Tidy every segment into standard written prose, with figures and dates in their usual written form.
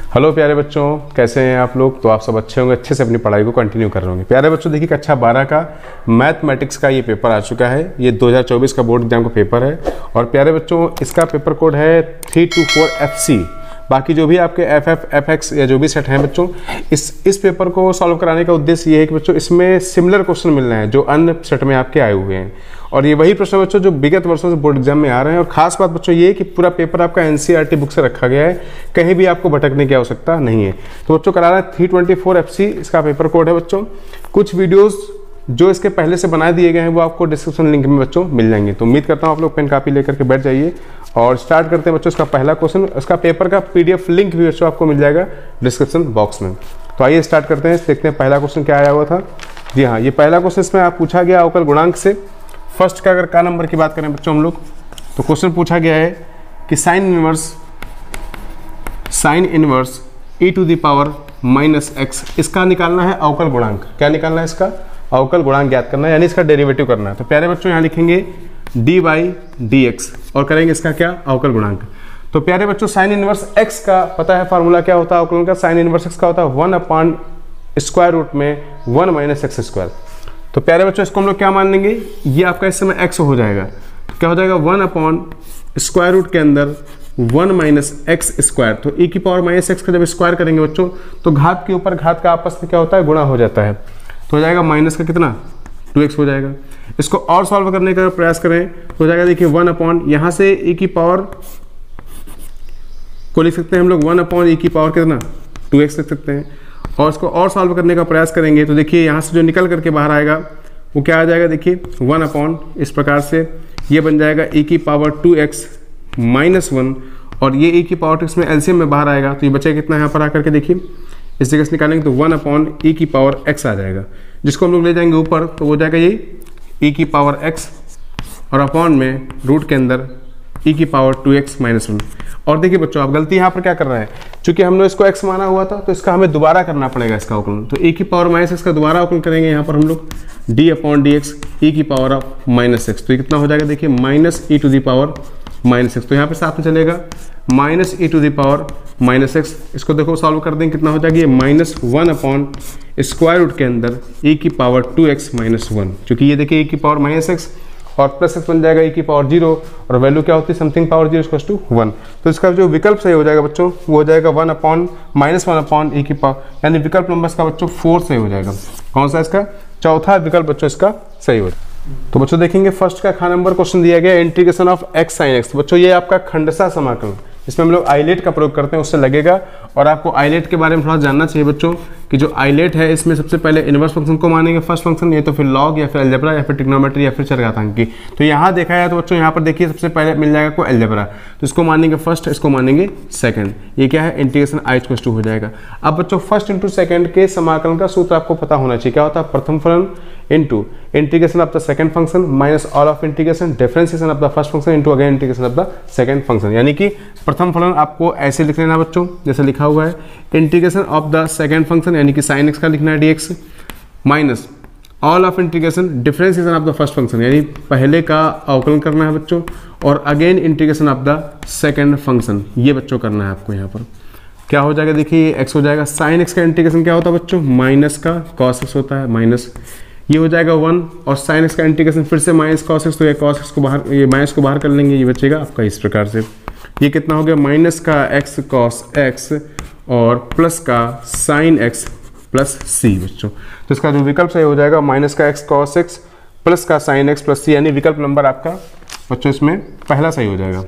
Hello प्यारे बच्चों, कैसे हैं आप लोग। तो आप सब अच्छे होंगे, अच्छे से अपनी पढ़ाई को कंटिन्यू कर रहे होंगे। प्यारे बच्चों देखिए, कक्षा 12 का मैथमेटिक्स का ये पेपर आ चुका है। ये 2024 का बोर्ड एग्जाम का पेपर है और प्यारे बच्चों इसका पेपर कोड है 324FC। बाकी जो भी आपके FF, FX या जो भी सेट हैं बच्चों, इस पेपर को सॉल्व कराने का उद्देश्य ये है कि बच्चों इसमें सिमिलर क्वेश्चन मिल रहे हैं जो अन्य सेट में आपके आए हुए हैं। और ये वही प्रश्न बच्चों जो विगत वर्षों से बोर्ड एग्जाम में आ रहे हैं। और खास बात बच्चों ये है कि पूरा पेपर आपका NCERT बुक से रखा गया है, कहीं भी आपको भटकने की आवश्यकता नहीं है। तो बच्चों करा रहा है 324FC इसका पेपर कोड है बच्चों। कुछ वीडियोस जो इसके पहले से बना दिए गए हैं वो आपको डिस्क्रिप्शन लिंक में बच्चों मिल जाएंगे। तो उम्मीद करता हूँ आप लोग पेन कापी लेकर के बैठ जाइए और स्टार्ट करते हैं बच्चों इसका पहला क्वेश्चन। इसका पेपर का PDF लिंक भी बच्चों आपको मिल जाएगा डिस्क्रिप्शन बॉक्स में। तो आइए स्टार्ट करते हैं, देखते हैं पहला क्वेश्चन क्या आया हुआ था। जी हाँ, ये पहला क्वेश्चन इसमें आप पूछा गया अवकल गुणांक से। फर्स्ट का अगर का नंबर की बात करें बच्चों हम लोग, तो क्वेश्चन पूछा गया है कि sine inverse e to the power -x इसका निकालना है अवकल गुणांक। क्या निकालना है इसका? अवकल गुणांक ज्ञात करना है, यानी इसका डेरिवेटिव करना है। तो प्यारे बच्चों यहाँ लिखेंगे dy/dx और करेंगे इसका क्या? अवकल गुणांक। तो प्यारे बच्चों साइन इनवर्स x का पता है फार्मूला क्या होता है अवकलन का? साइन इनवर्स x का होता है 1/√1 में 1 - x²। तो प्यारे बच्चों इसको हम लोग क्या मान लेंगे? ये आपका इस समय x हो जाएगा। तो क्या हो जाएगा? 1/√के अंदर 1 - x²। तो e की पावर -x का जब स्क्वायर करेंगे बच्चों तो घात के ऊपर घात का आपस में क्या होता है? गुणा हो जाता है। तो हो जाएगा माइनस का कितना? 2x हो जाएगा। इसको और सॉल्व करने का प्रयास करें तो हो जाएगा देखिए 1 यहाँ से e की पावर को लिख सकते हैं हम लोग 1/e की पावर कितना? 2x लिख सकते हैं। और इसको और सॉल्व करने का प्रयास करेंगे तो देखिए यहाँ से जो निकल करके बाहर आएगा वो क्या आ जाएगा? देखिए 1 इस प्रकार से ये बन जाएगा e की पावर 2x -1 और ये e की पावर 2x में एलसीएम में बाहर आएगा तो ये बचेगा कितना? यहाँ पर आकर के देखिए इस जगह से निकालेंगे तो 1/e की पावर x आ जाएगा, जिसको हम लोग ले जाएंगे ऊपर तो हो जाएगा ये e की पावर x और अपॉन में रूट के अंदर e की पावर 2x -1। और देखिए बच्चों आप गलती यहाँ पर क्या कर रहे हैं, चूंकि हमने इसको x माना हुआ था तो इसका हमें दोबारा करना पड़ेगा इसका अवकलन। तो e की पावर -x का दोबारा अवकलन करेंगे यहाँ पर हम लोग d/dx e की पावर ऑफ -x। तो ये कितना हो जाएगा? देखिए -e to the power -x। तो यहाँ पे साथ में चलेगा -e to the power -x। इसको देखो सॉल्व कर देंगे कितना हो जाएगा? ये -1/√² के अंदर e की पावर 2x -1। चूंकि ये देखिए e की पावर -x और प्लस x बन जाएगा e की पावर 0 और वैल्यू क्या होती है? Something power 0 = 1। तो इसका जो विकल्प सही हो जाएगा बच्चों वो हो जाएगा 1/-1/e की पावर, यानी विकल्प नंबर इसका बच्चों 4 सही हो जाएगा। कौन सा? इसका चौथा विकल्प बच्चों इसका सही हो जाएगा। तो बच्चों देखेंगे फर्स्ट का नंबर क्वेश्चन दिया गया integration of x sin x। बच्चों ये आपका खंडसा समाकलन, इसमें हम लोग आइलेट का प्रयोग करते हैं, उससे लगेगा। और आपको आइलेट के बारे में थोड़ा जानना चाहिए बच्चों कि जो आइलेट है इसमें सबसे पहले इनवर्स फंक्शन को मानेंगे फर्स्ट फंक्शन, या तो फिर लॉग या फिर अलजेब्रा या फिर ट्रिग्नोमेट्री या फिर चरघातांकी। तो यहाँ देखा जाए तो बच्चों यहाँ पर देखिए सबसे पहले मिल जाएगा कोई अलजेब्रा, तो इसको मानेंगे फर्स्ट, इसको मानेंगे सेकंड। ये क्या है? इंटीग्रेशन i हो जाएगा। अब बच्चों फर्स्ट इंटू सेकंड के समाकलन का सूत्र आपको पता होना चाहिए। क्या होता है? प्रथम फलन into integration of the second function minus all of integration differentiation of the first function into again integration of the second function. यानी कि प्रथम फलन आपको ऐसे लिख लेना बच्चों, जैसे लिखा हुआ है integration of the second function यानी कि sin x का लिखना है dx minus all of integration differentiation of the first function, यानी पहले का अवकलन करना है बच्चों और again integration of the second function, ये बच्चों करना है आपको। यहाँ पर क्या हो जाएगा? देखिए x हो जाएगा। sin x का इंटीग्रेशन क्या होता है बच्चों? माइनस का cos x होता है, माइनस ये हो जाएगा 1 और sin x का इंटीग्रेशन फिर से माइनस cos x, तो ये cos x को बाहर, ये माइनस को बाहर कर लेंगे, ये बचेगा आपका इस प्रकार से। ये कितना हो गया? माइनस का x cos x और प्लस का sin x प्लस c बच्चों। तो इसका जो विकल्प सही हो जाएगा माइनस का x cos x प्लस का sin x प्लस c, यानी विकल्प नंबर आपका बच्चों इसमें पहला सही हो जाएगा,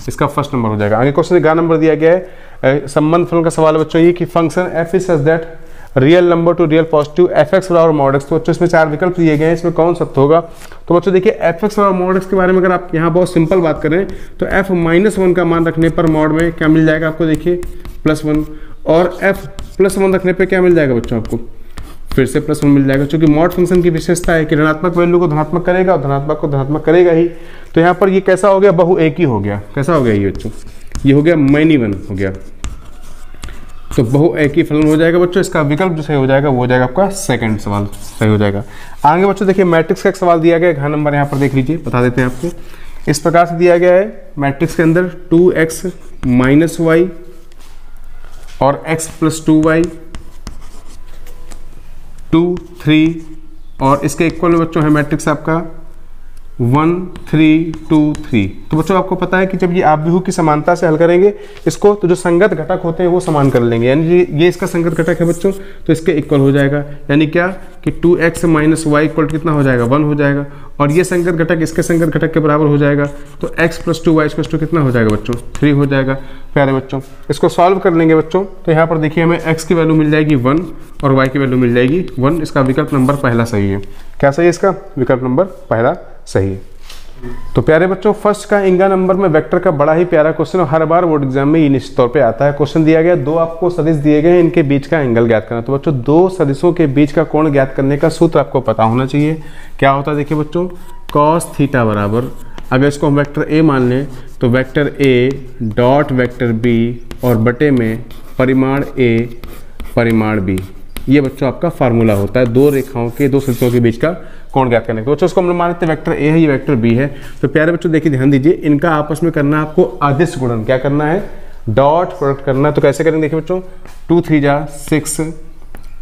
इसका फर्स्ट नंबर हो जाएगा। आगे क्वेश्चन का नंबर दिया गया है संबंध फलन का सवाल बच्चों ये कि function f is such that real number two real positive fx और mod x। तो बच्चों इसमें 4 विकल्प दिए गए हैं, इसमें कौन सत्य होगा? तो बच्चों देखिए fx और mod x के बारे में अगर आप यहाँ बहुत सिंपल बात करें तो f -1 का मान रखने पर mod में क्या मिल जाएगा आपको? देखिए +1 और f +1 रखने पर क्या मिल जाएगा बच्चों? आपको फिर से +1 मिल जाएगा, क्योंकि मॉड फंक्शन की विशेषता है कि ऋणात्मक वैल्यू को धनात्मक करेगा और धनात्मक को धनात्मक करेगा ही। तो यहाँ पर ये कैसा हो गया? बहु एक ही हो गया। कैसा हो गया ये बच्चों? ये हो गया मैनी वन हो गया, तो बहु एक ही फलन हो जाएगा बच्चों। इसका विकल्प जो सही हो जाएगा वो हो जाएगा आपका सेकंड सवाल सही हो जाएगा। आगे बच्चों देखिए मैट्रिक्स का एक सवाल दिया गया है, घन नंबर यहाँ पर देख लीजिए, बता देते हैं आपको। इस प्रकार से दिया गया है मैट्रिक्स के अंदर 2x - y और x प्लस 2y 2 3 और इसके इक्वल में बच्चों है मैट्रिक्स आपका 1 3 2 3। तो बच्चों आपको पता है कि जब ये आव्यूह की समानता से हल करेंगे इसको, तो जो संगत घटक होते हैं वो समान कर लेंगे, यानी ये इसका संगत घटक है बच्चों, तो इसके इक्वल हो जाएगा, यानी क्या कि 2x माइनस वाई इक्वल कितना हो जाएगा 1 हो जाएगा, और ये संगत घटक इसके संगत घटक के बराबर हो जाएगा, तो x plus 2y equal to कितना हो जाएगा बच्चों 3 हो जाएगा। प्यारे बच्चों इसको सॉल्व कर लेंगे बच्चों, तो यहाँ पर देखिए हमें x की वैल्यू मिल जाएगी 1 और y की वैल्यू मिल जाएगी 1। इसका विकल्प नंबर पहला सही है। क्या सही है इसका? विकल्प नंबर पहला सही है। तो प्यारे बच्चों फर्स्ट का इंगा नंबर में वेक्टर का बड़ा ही प्यारा क्वेश्चन, हर बार बोर्ड एग्जाम में ये निश्चित तौर पे आता है। क्वेश्चन दिया गया, दो आपको सदिश दिए गए हैं, इनके बीच का एंगल ज्ञात करना। तो बच्चों दो सदिशों के बीच का कोण ज्ञात करने का सूत्र आपको पता होना चाहिए। क्या होता है देखिए बच्चों, कॉस थीटा बराबर, अगर इसको हम वेक्टर ए मान लें तो vector A dot vector B और बटे में परिमाण ए परिमाण बी, ये बच्चों आपका फार्मूला होता है दो रेखाओं के, दो सदिशों के बीच का कोण ज्ञात करने का। बच्चों इसको हम लोग मानते हैं वेक्टर ए है, ये वेक्टर बी है। तो प्यारे बच्चों देखिए ध्यान दीजिए, इनका आपस में करना आपको अदिश गुणन, क्या करना है डॉट प्रोडक्ट करना है। तो कैसे करेंगे देखिए बच्चों, 2 3 जा 6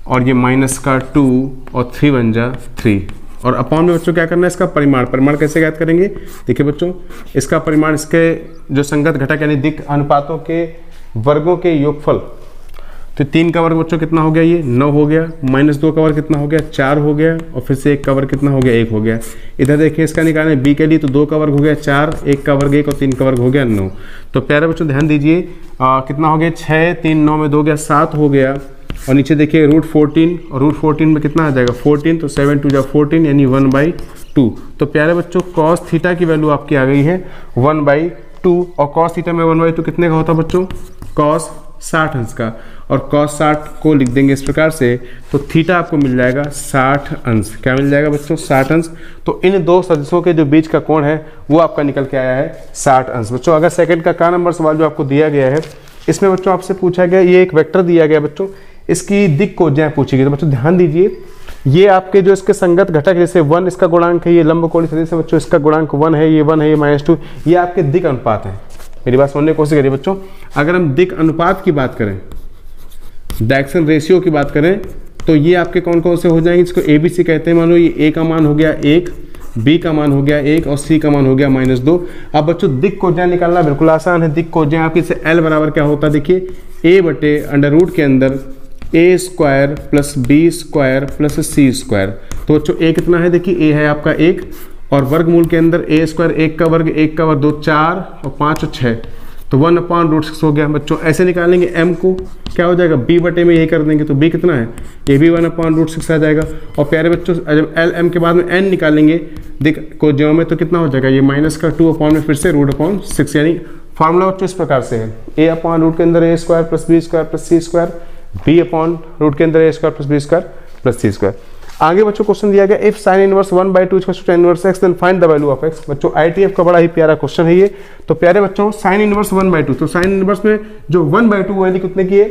और ये माइनस का 2 और 3 1 जा 3 और अपॉन में बच्चों क्या करना है इसका परिमाण। परिमाण कैसे ज्ञात करेंगे देखिए बच्चों, इसका परिमाण इसके जो संगत घटक यानी दिक् अनुपातों के वर्गों के योगफल, तो 3 का वर्ग बच्चों कितना हो गया, ये 9 हो गया, -2 का वर्ग कितना हो गया 4 हो गया, और फिर से 1 का वर्ग कितना हो गया 1 हो गया। इधर देखिए इसका निकालना है बी के लिए, तो 2 का वर्ग हो गया 4, 1 का वर्ग 1 और 3 का वर्ग हो गया 9। तो प्यारे बच्चों ध्यान दीजिए कितना हो गया 6 3 9 में 2 गया 7 हो गया, और नीचे देखिए √14 और √14 में कितना आ जाएगा 14, तो 7 2 जा 14 यानी 1/2। तो प्यारे बच्चों कॉस थीटा की वैल्यू आपकी आ गई है 1/2, और कॉस थीटा में 1/2 कितने का होता है बच्चों, कॉस 60 अंश का, और कॉस 60 को लिख देंगे इस प्रकार से, तो थीटा आपको मिल जाएगा 60 अंश। क्या मिल जाएगा बच्चों 60 अंश। तो इन दो सदिशों के जो बीच का कोण है वो आपका निकल के आया है 60 अंश। बच्चों अगर सेकंड का नंबर सवाल जो आपको दिया गया है, इसमें बच्चों आपसे पूछा गया, ये एक वेक्टर दिया गया बच्चों, इसकी दिक् कोज्याएं पूछी गई। तो बच्चों ध्यान दीजिए, ये आपके जो इसके संगत घटक जैसे 1 इसका गुणांक है, ये लंबकोणीय सदिश है बच्चों, इसका गुणांक 1 है, ये 1 है, ये -2, ये आपके दिक् अनुपात है। मेरी बात सुनने की कोशिश करिए बच्चों, अगर हम दिक् अनुपात की बात करें, डायरेक्शन रेशियो की बात करें, तो ये आपके कौन कौन से हो जाएंगे, इसको ABC कहते हैं। मान लो ये A का मान हो गया 1, B का मान हो गया 1 और C का मान हो गया -2। अब बच्चों दिक् कोज्याएं निकालना बिल्कुल आसान है। दिक् कोज्याएं आपकी से L बराबर क्या होता है देखिए, A/√, के अंदर A² + B² + C²। तो बच्चों A कितना है देखिए, A है आपका 1, और वर्गमूल के अंदर A², 1 का वर्ग 1 का वर्ग 2 4 और 5 और 6, तो 1/√6 हो गया। बच्चों ऐसे निकालेंगे M को, क्या हो जाएगा B बटे में यही कर देंगे, तो B कितना है, ये भी 1/√6 आ जाएगा। और प्यारे बच्चों जब LM के बाद में N निकालेंगे दिक् कोज्याओं में, तो कितना हो जाएगा, ये -2 अपॉन में फिर से √6, यानी फार्मूला बच्चों इस प्रकार से है, A/√, के अंदर A² + B² + C², B/√, के अंदर A² + B² + C²। आगे बच्चों क्वेश्चन दिया गया, if sin inverse 1/2 = tan inverse x then find the value of x। बच्चों ITF का बड़ा ही प्यारा क्वेश्चन है ये। तो प्यारे बच्चों sin इनवर्स 1/2, तो sin इनवर्स में जो 1/2 है कितने की है,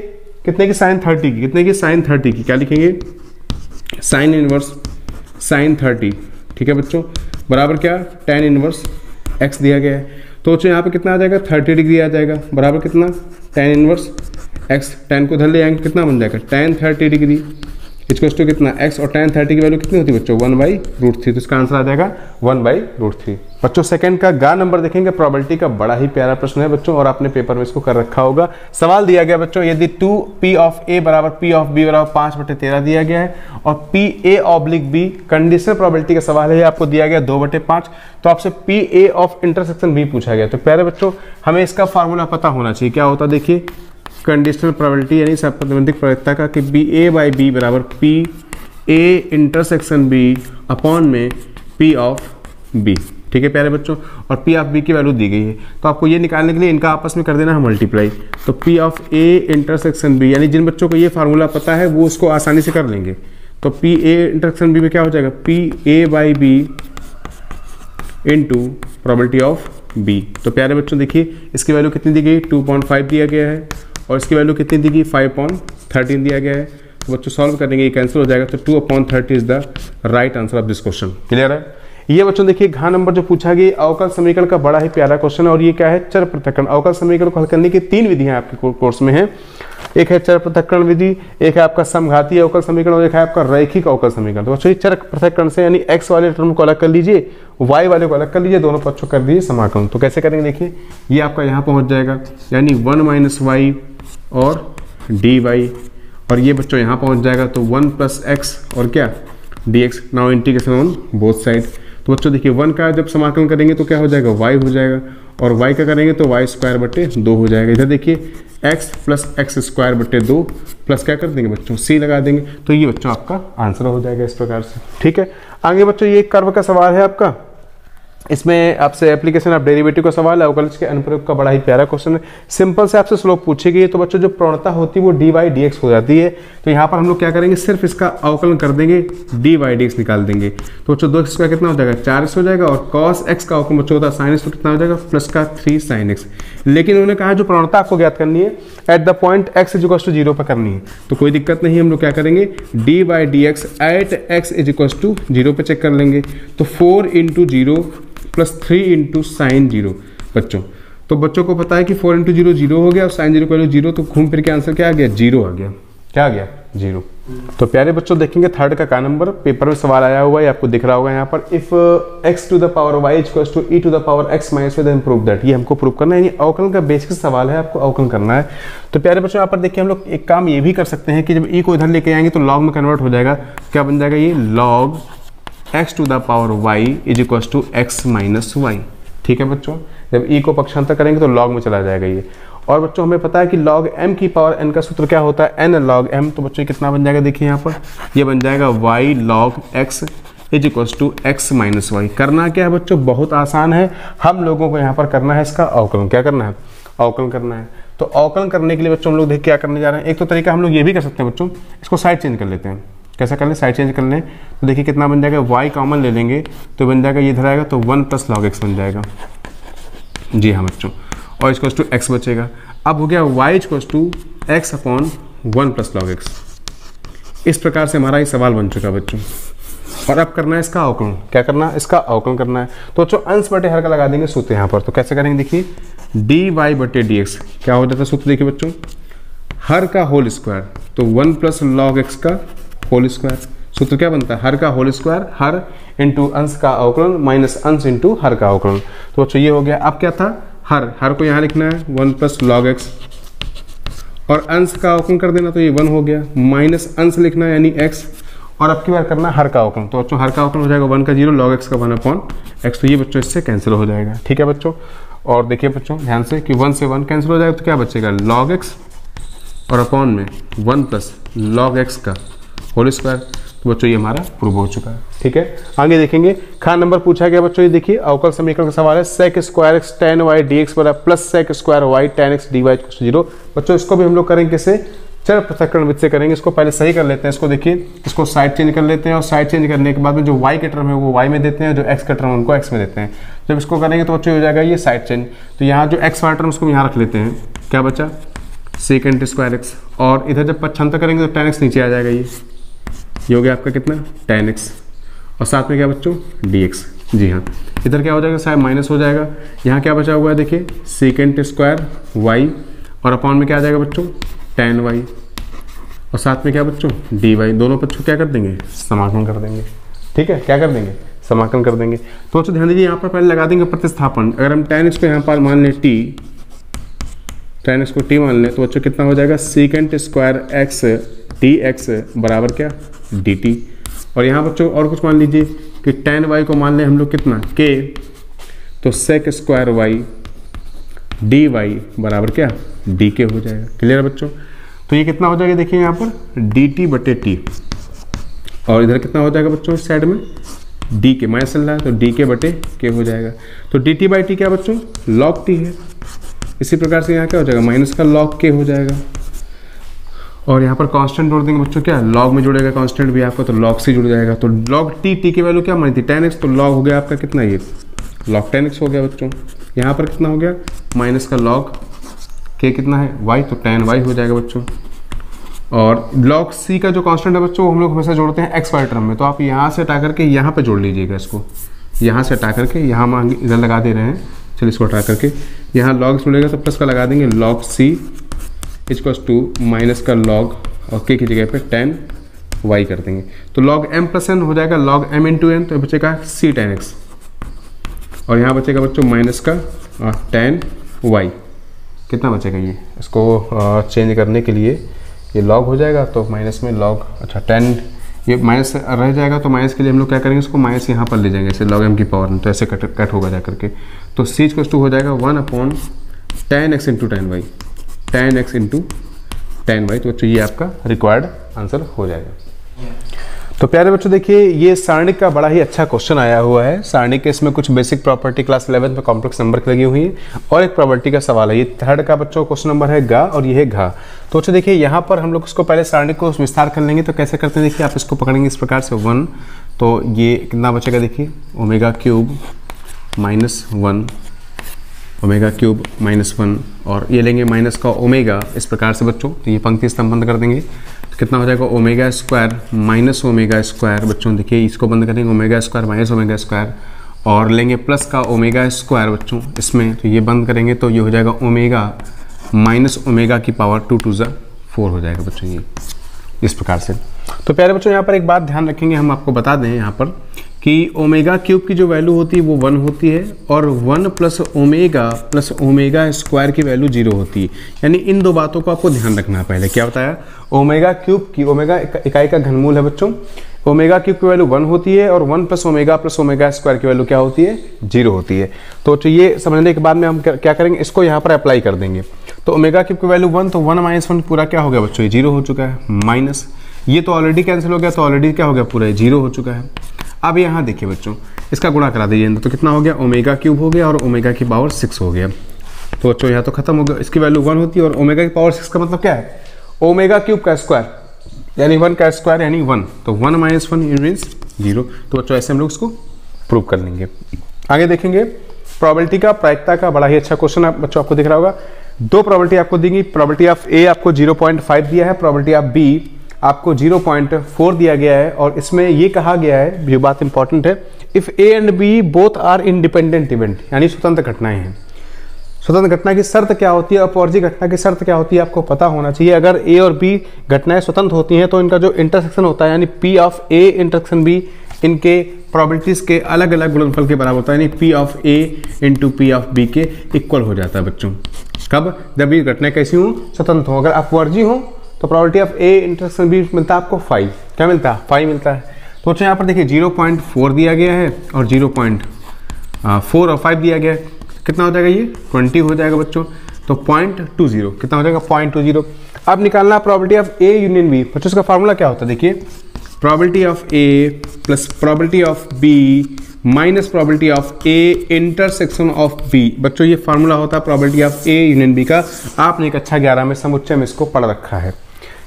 कितने की sin 30 की, कितने की sin 30 की, क्या लिखेंगे sin इनवर्स sin 30, ठीक है बच्चों, बराबर क्या tan इनवर्स x दिया गया है। तो बच्चों यहाँ पे कितना आ जाएगा 30 डिग्री आ जाएगा, बराबर कितना tan इनवर्स x, tan को धर ले आएंगे कितना बन जाएगा tan 30 डिग्री इक्वल टू कितना x, और tan 30 की वैल्यू कितनी होती है बच्चों 1/√3। तो इसका आंसर आ जाएगा 1/√3। बच्चों सेकंड का नंबर देखेंगे, प्रोबेबिलिटी का बड़ा ही प्यारा प्रश्न है बच्चों, और आपने पेपर में इसको कर रखा होगा। सवाल दिया गया बच्चों, यदि 2P ऑफ A बराबर P ऑफ B बराबर 5/13 दिया गया है, और PA/B कंडीशनल प्रोबेबिलिटी का सवाल है, आपको दिया गया 2/5, तो आपसे PA ऑफ इंटरसेक्शन B पूछा गया। तो प्यारे बच्चों हमें इसका फार्मूला पता होना चाहिए। क्या होता देखिए, कंडीशनल प्रोबेबिलिटी यानी प्रतिबंधित प्रवृत्ता का, कि BA/B बराबर PA इंटरसेक्शन B अपॉन में P ऑफ B, ठीक है प्यारे बच्चों, और P ऑफ B की वैल्यू दी गई है। तो आपको ये निकालने के लिए इनका आपस में कर देना है मल्टीप्लाई। तो P of A intersection B, यानी जिन बच्चों को ये फार्मूला पता है वो उसको आसानी से कर लेंगे। तो PA इंटरसेक्शन B में क्या हो जाएगा, PA/B into probability of B। तो प्यारे बच्चों देखिए इसकी वैल्यू कितनी दी गई 2.5 दिया गया है, और इसकी वैल्यू कितनी दी गई 5.13 दिया गया है। तो बच्चों सॉल्व करेंगे, ये कैंसिल हो जाएगा, तो 2/30 is the right answer of this question. Clear है। ये बच्चों देखिए घ नंबर जो पूछा गया अवकल समीकरण का बड़ा ही प्यारा क्वेश्चन है और ये क्या है चर पृथक्करण। अवकल समीकरण को हल करने की 3 विधियां आपके कोर्स में है। एक है चर पृथक्करण विधि, एक है आपका समघातीय अवकल समीकरण और एक है आपका रैखिक अवकल समीकरण। तो बच्चों चर पृथक्करण से यानी x वाले टर्म को अलग कर लीजिए, y वाले को अलग कर लीजिए, दोनों पक्षों कर दीजिए समाकलन। तो कैसे करेंगे देखिए, ये आपका यहाँ पहुँच जाएगा यानी 1 - y और dy और ये बच्चों यहाँ पहुँच जाएगा तो 1 + x और क्या dx। Now integration on both side. तो बच्चों देखिए 1 का जब समाकलन करेंगे तो क्या हो जाएगा y हो जाएगा और y का करेंगे तो y² / 2 हो जाएगा। इधर देखिए x + x² / 2 प्लस क्या कर देंगे बच्चों c लगा देंगे। तो ये बच्चों आपका आंसर हो जाएगा इस प्रकार से। ठीक है, आगे बच्चों ये कर्व का सवाल है आपका, इसमें आपसे एप्लीकेशन ऑफ डेरिवेटिव का सवाल है, अवकलज के अनुप्रयोग का बड़ा ही प्यारा क्वेश्चन है। सिंपल से आपसे स्लोप पूछी गई है तो बच्चों जो प्रवणता होती है वो dy dx हो जाती है। तो यहाँ पर हम लोग क्या करेंगे, सिर्फ इसका अवकलन कर देंगे, dy dx निकाल देंगे। तो बच्चों 2x² कितना हो जाएगा 4x हो जाएगा और cos x का अवकलन बच्चों होता है sin x तो कितना हो जाएगा प्लस का 3 sin x। लेकिन उन्होंने कहा जो प्रवणता आपको ज्ञात करनी है एट द पॉइंट x = 0 पर करनी है। तो कोई दिक्कत नहीं, हम लोग क्या करेंगे dy dx एट x = 0 पर चेक कर लेंगे। तो 4 × 0 + 3 × sin 0 बच्चों। तो बच्चों को पता है कि 4 × 0 0 हो गया और sin 0 की वैल्यू 0, तो घूम फिर के आंसर क्या आ गया 0 आ गया। क्या आ गया 0। तो प्यारे बच्चों देखेंगे थर्ड का नंबर पेपर में सवाल आया हुआ है, आपको दिख रहा होगा यहाँ पर, if x to the power y = e to the power x - y then prove that। ये हमको प्रूव करना है, यानी अवकलन का बेसिक सवाल है, आपको अवकलन करना है। तो प्यारे बच्चों यहाँ पर देखिए हम लोग एक काम ये भी कर सकते हैं कि जब e को इधर लेके आएंगे तो लॉग में कन्वर्ट हो जाएगा। क्या बन जाएगा ये log x to the power y = x - y। ठीक है बच्चों, जब e को पक्षांतर करेंगे तो log में चला जाएगा ये। और बच्चों हमें पता है कि log m की पावर n का सूत्र क्या होता है n log m। तो बच्चों कितना बन जाएगा देखिए यहाँ पर, ये बन जाएगा y log x = x - y। करना क्या है बच्चों, बहुत आसान है, हम लोगों को यहाँ पर करना है इसका अवकलन। क्या करना है, अवकलन करना है। तो अवकलन करने के लिए बच्चों हम लोग देखिए क्या करने जा रहे हैं। एक तो तरीका हम लोग ये भी कर सकते हैं बच्चों, इसको साइड चेंज कर लेते हैं। कैसा कर लें, साइड चेंज कर लें। तो देखिए कितना बन जाएगा, y कॉमन ले लेंगे तो बन जाएगा ये इधर आएगा तो 1 + log x बन जाएगा। जी हाँ बच्चों, और इसको x बचेगा। अब हो गया y = x / 1 + log x। इस प्रकार से हमारा ये सवाल बन चुका बच्चों। और अब करना है इसका अवकलन। क्या करना है, इसका अवकलन करना है। तो बच्चों अंश बटे हर का लगा देंगे सूत्र यहाँ पर। तो कैसे करेंगे देखिए, dy / dx क्या हो जाता है सूत्र देखिए बच्चों, हर का होल स्क्वायर तो 1 + log x का होल स्क्वायर। सूत्र क्या बनता है, हर का होल स्क्वायर, हर इंटू अंश का अवकलन माइनस अंश इंटू हर का अवकलन। तो बच्चों ये हो गया। अब क्या था, हर को यहाँ लिखना है 1 + log x और अंश का अवकलन कर देना तो ये 1 हो गया, माइनस अंश लिखना है यानी x और अब की बार करना हर का अवकलन। तो बच्चों हर का अवकलन हो जाएगा 1 का 0 log x का 1/x। तो ये बच्चों इससे कैंसिल हो जाएगा। ठीक है बच्चों, और देखिए बच्चों ध्यान से कि 1 से 1 कैंसिल हो जाएगा तो क्या बचेगा log x और अपॉन में 1 + log x का होल स्क्वायर। तो बच्चों ये हमारा प्रूव हो चुका है। ठीक है, आगे देखेंगे खान नंबर पूछा गया बच्चों, ये देखिए अवकल समीकरण का सवाल है, sec² x tan y dx + sec² y tan x dy = 0। बच्चों इसको भी हम लोग करेंगे किसे, चर पृथक्करण विधि से करेंगे। इसको पहले सही कर लेते हैं। इसको देखिए, इसको साइड चेंज कर लेते हैं और साइड चेंज करने के बाद में जो y के टर्म है वो y में देते हैं, जो x का टर्म उनको x में देते हैं। जब इसको करेंगे तो बच्चों हो जाएगा ये साइड चेंज। तो यहाँ जो x वाला टर्म उसको यहाँ रख लेते हैं, क्या बचा sec² x और इधर जब पक्षांतर करेंगे तो tan x नीचे आ जाएगा। ये हो गया आपका कितना tan x और साथ में क्या बच्चों dx। जी हाँ, इधर क्या हो जाएगा, शायद माइनस हो जाएगा। यहाँ क्या बचा हुआ है देखिए sec² y और अपॉन में क्या आ जाएगा बच्चों tan y और साथ में क्या बच्चों dy। दोनों बच्चों क्या कर देंगे, समाकलन कर देंगे। ठीक है, क्या कर देंगे, समाकलन कर देंगे। तो बच्चों ध्यान दीजिए, यहाँ पर पहले लगा देंगे प्रतिस्थापन। अगर हम tan x को यहाँ पर मान लें t, tan x को t मान लें तो बच्चों कितना हो जाएगा sec² x dx बराबर क्या dt। और यहाँ बच्चों और कुछ मान लीजिए कि tan y को मान लें हम लोग कितना k, तो sec² y dy बराबर क्या dk हो जाएगा। क्लियर है बच्चों। तो ये कितना हो जाएगा देखिए यहाँ पर dt/t और इधर कितना हो जाएगा बच्चों इस साइड में dk माइनस चल रहा है तो dk/k हो जाएगा। तो dt/t क्या बच्चों log t है। इसी प्रकार से यहाँ क्या हो जाएगा माइनस का log k हो जाएगा और यहाँ पर कांस्टेंट जोड़ देंगे बच्चों, क्या लॉग में जुड़ेगा कांस्टेंट भी आपका तो log से जुड़ जाएगा। तो log t की वैल्यू क्या मानी थी tan x, तो log हो गया आपका कितना ये log tan x हो गया बच्चों। यहाँ पर कितना हो गया माइनस का log k कितना है y, तो tan y हो जाएगा बच्चों। और log c का जो कांस्टेंट है बच्चों हम लोग हमेशा जोड़ते हैं x वाले टर्म में, तो आप यहाँ से हटा करके यहाँ पे जोड़ लीजिएगा इसको। यहाँ से हटा करके यहाँ हम इधर लगा दे रहे हैं, चलिए इसको हटा करके यहाँ लॉग मिलेगा तो प्लस का लगा देंगे, log c equals to minus का log और k की जगह पे tan y कर देंगे। तो log m प्लस n हो जाएगा log m इंटू n, तो बचेगा c tan x और यहाँ बचेगा बच्चों माइनस का tan y। कितना बचेगा ये, इसको चेंज करने के लिए ये log हो जाएगा तो माइनस में log, अच्छा tan ये माइनस रह जाएगा तो माइनस के लिए हम लोग क्या करेंगे, इसको माइनस यहाँ पर ले जाएंगे ऐसे log m की पावर में, तो ऐसे कट होगा जा करके। तो c इक्वल्स टू हो जाएगा 1/tan x into tan y, tan x into tan y। तो बच्चों ये आपका रिक्वायर्ड आंसर हो जाएगा। तो प्यारे बच्चों देखिए ये सारणिक का बड़ा ही अच्छा क्वेश्चन आया हुआ है। सारणिक के इसमें कुछ बेसिक प्रॉपर्टी क्लास 11 में कॉम्प्लेक्स नंबर की लगी हुई है और एक प्रॉपर्टी का सवाल है। ये थर्ड का बच्चों क्वेश्चन नंबर है गा और ये है घा। तो बच्चों देखिए यहाँ पर हम लोग इसको पहले सारणिक को विस्तार कर लेंगे। तो कैसे करते हैं, देखिए आप इसको पकड़ेंगे इस प्रकार से 1, तो ये कितना बचेगा, देखिए omega cube minus 1, omega cube minus 1 और ये लेंगे माइनस का ओमेगा इस प्रकार से बच्चों। तो ये पंक्ति स्तंभ बंद कर देंगे, कितना हो जाएगा omega square minus omega square. बच्चों देखिए इसको बंद करेंगे, omega square minus omega square और लेंगे प्लस का ओमेगा स्क्वायर बच्चों इसमें, तो ये बंद करेंगे तो ये हो जाएगा ओमेगा माइनस ओमेगा की पावर 2 to the 4 हो जाएगा बच्चों ये इस प्रकार से। तो प्यारे बच्चों यहाँ पर एक बात ध्यान रखेंगे, हम आपको बता दें यहाँ पर कि ओमेगा क्यूब की जो वैल्यू होती है वो 1 होती है और 1 प्लस ओमेगा स्क्वायर की वैल्यू 0 होती है। यानी इन दो बातों को आपको ध्यान रखना है। पहले क्या बताया, ओमेगा क्यूब की, ओमेगा इकाई का घनमूल है बच्चों, ओमेगा क्यूब की वैल्यू 1 होती है और 1 प्लस ओमेगा स्क्वायर की वैल्यू क्या होती है, 0 होती है। तो ये समझने के बाद में हम क्या करेंगे, इसको यहाँ पर अप्लाई कर देंगे। तो ओमेगा क्यूब की वैल्यू 1, तो 1 माइनस 1 पूरा क्या हो गया बच्चों, ये 0 हो चुका है, माइनस ये तो ऑलरेडी कैंसिल हो गया, तो ऑलरेडी क्या हो गया, पूरा 0 हो चुका है। अब यहाँ देखिए बच्चों इसका गुणा करा दीजिए, तो कितना हो गया, ओमेगा क्यूब हो गया और ओमेगा की पावर 6 हो गया। तो बच्चों यहाँ तो खत्म हो गया, इसकी वैल्यू 1 होती है और ओमेगा की पावर 6 का मतलब क्या है, ओमेगा क्यूब का स्क्वायर यानी 1 का स्क्वायर यानी 1, तो 1 माइनस 1 मीन्स 0। तो बच्चों ऐसे हम लोग इसको प्रूव कर लेंगे। आगे देखेंगे प्रोबेबिलिटी का, प्रायिकता का बड़ा ही अच्छा क्वेश्चन है बच्चों, आपको दिख रहा होगा। दो प्रोबेबिलिटी आपको देंगी, प्रोबेबिलिटी ऑफ ए आपको 0.5 दिया है, प्रोबेबिलिटी ऑफ बी आपको 0.4 दिया गया है। और इसमें ये कहा गया है, जो बात इंपॉर्टेंट है, if A and B both are independent event, यानी स्वतंत्र घटनाएं हैं। स्वतंत्र घटना की शर्त क्या होती है, अपवर्जी घटना की शर्त क्या होती है, आपको पता होना चाहिए। अगर ए और बी घटनाएं स्वतंत्र होती हैं तो इनका जो इंटरसेक्शन होता है, यानी P of A intersection B, इनके प्रोबेबिलिटीज के अलग अलग गुणनफल के बराबर होता है, यानी P of A into P of B के इक्वल हो जाता है बच्चों। कब, जब ये घटनाएं कैसी हों, स्वतंत्र हों। अगर अपवर्जी हों तो probability of A intersection B मिलता है आपको 5, क्या मिलता है, 5 मिलता है। तो बच्चों यहाँ पर देखिए 0.4 दिया गया है और 0.4 और 5 दिया गया है, कितना हो जाएगा, ये 20 हो जाएगा बच्चों। तो 0.20 कितना हो जाएगा, 0.20। अब निकालना probability of A union B. बच्चों इसका फार्मूला क्या होता है, देखिए probability of A plus probability of B minus probability of A intersection of B. बच्चों ये फार्मूला होता है probability of A union B का, आपने कक्षा 11 में समुच्चय में इसको पढ़ रखा है।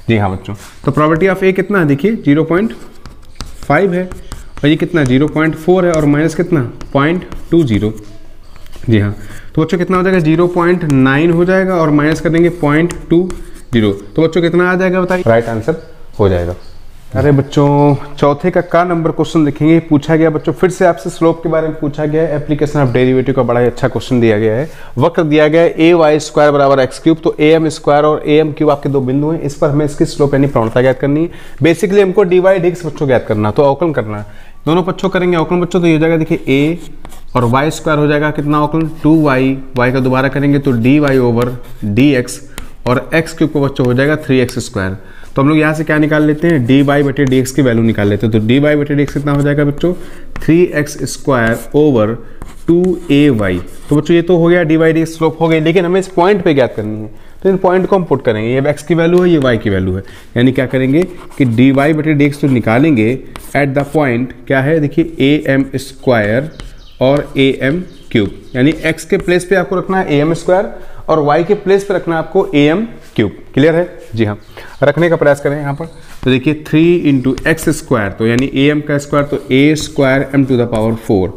जी हाँ बच्चों, तो प्रोबेबिलिटी ऑफ ए कितना है, देखिए 0.5 है और ये कितना 0.4 है और माइनस कितना 0.20। जी हाँ, तो बच्चों कितना हो जाएगा, 0.9 हो जाएगा और माइनस कर देंगे 0.20। तो बच्चों कितना आ जाएगा बताइए, राइट आंसर हो जाएगा। अरे बच्चों चौथे का नंबर क्वेश्चन देखेंगे, पूछा गया बच्चों फिर से आपसे स्लोप के बारे में पूछा गया है। एप्लीकेशन ऑफ डेरिवेटिव का बड़ा ही अच्छा क्वेश्चन दिया गया है। वक्र दिया गया है ए वाई स्क्वायर बराबर एक्स क्यूब, तो ए एम स्क्वायर और ए एम क्यूब आपके दो बिंदु हैं। इस पर हमें इसकी स्लोप यानी प्रवणता ज्ञात करनी है। बेसिकली हमको डी वाई डी एक्स बच्चों ज्ञात करना, तो अवकलन करना है। दोनों पक्षों करेंगे अवकलन बच्चों, तो ये हो जाएगा देखिए ए और वाई स्क्वायर हो जाएगा कितना अवकलन 2y, वाई का दोबारा करेंगे तो D Y over D X और एक्स क्यूब को बच्चों हो जाएगा 3x स्क्वायर। तो हम लोग यहाँ से क्या निकाल लेते हैं, डी वाई बटे डी एक्स की वैल्यू निकाल लेते हैं। तो डी वाई बटे डी एक्स कितना हो जाएगा बच्चों 3x स्क्वायर ओवर 2ay। तो बच्चों ये तो हो गया डी वाई डी स्लोप हो गई, लेकिन हमें इस पॉइंट पे ज्ञात करनी है। तो इन पॉइंट को हम पुट करेंगे, ये x की वैल्यू है, ये y की वैल्यू है। यानी क्या करेंगे कि डी वाई बटे डी एक्स तो निकालेंगे एट द पॉइंट क्या है, देखिए ए एम स्क्वायर और ए एम क्यूब, यानी x के प्लेस पे आपको रखना है ए एम स्क्वायर और y के प्लेस पे रखना है आपको ए एम क्यूब। क्लियर है, जी हाँ, रखने का प्रयास करें यहाँ पर। तो देखिए 3 इंटू एक्स स्क्वायर, तो यानी ए एम का स्क्वायर तो A square M to the power 4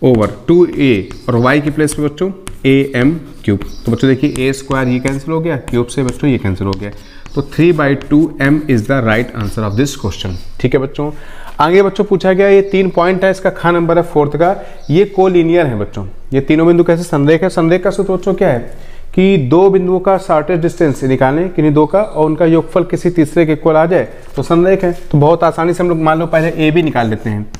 over 2a और y की प्लेस पे बच्चों ए एम क्यूब। तो बच्चों देखिए ए स्क्वायर ये कैंसिल हो गया, क्यूब से बच्चों ये कैंसिल हो गया। तो 3/2m is the right answer of this question. ठीक है बच्चों, आगे बच्चों पूछा गया ये 3 पॉइंट है, इसका खा नंबर है 4th का, ये कोलिनियर है बच्चों। ये तीनों बिंदु कैसे संरेख है, संरेख का सूत्र बच्चों क्या है कि दो बिंदुओं का शॉर्टेस्ट डिस्टेंस निकालें किन्हीं दो का और उनका योगफल किसी तीसरे के इक्वल आ जाए तो संरेख है। तो बहुत आसानी से हम लोग मान लो पहले ए बी निकाल लेते हैं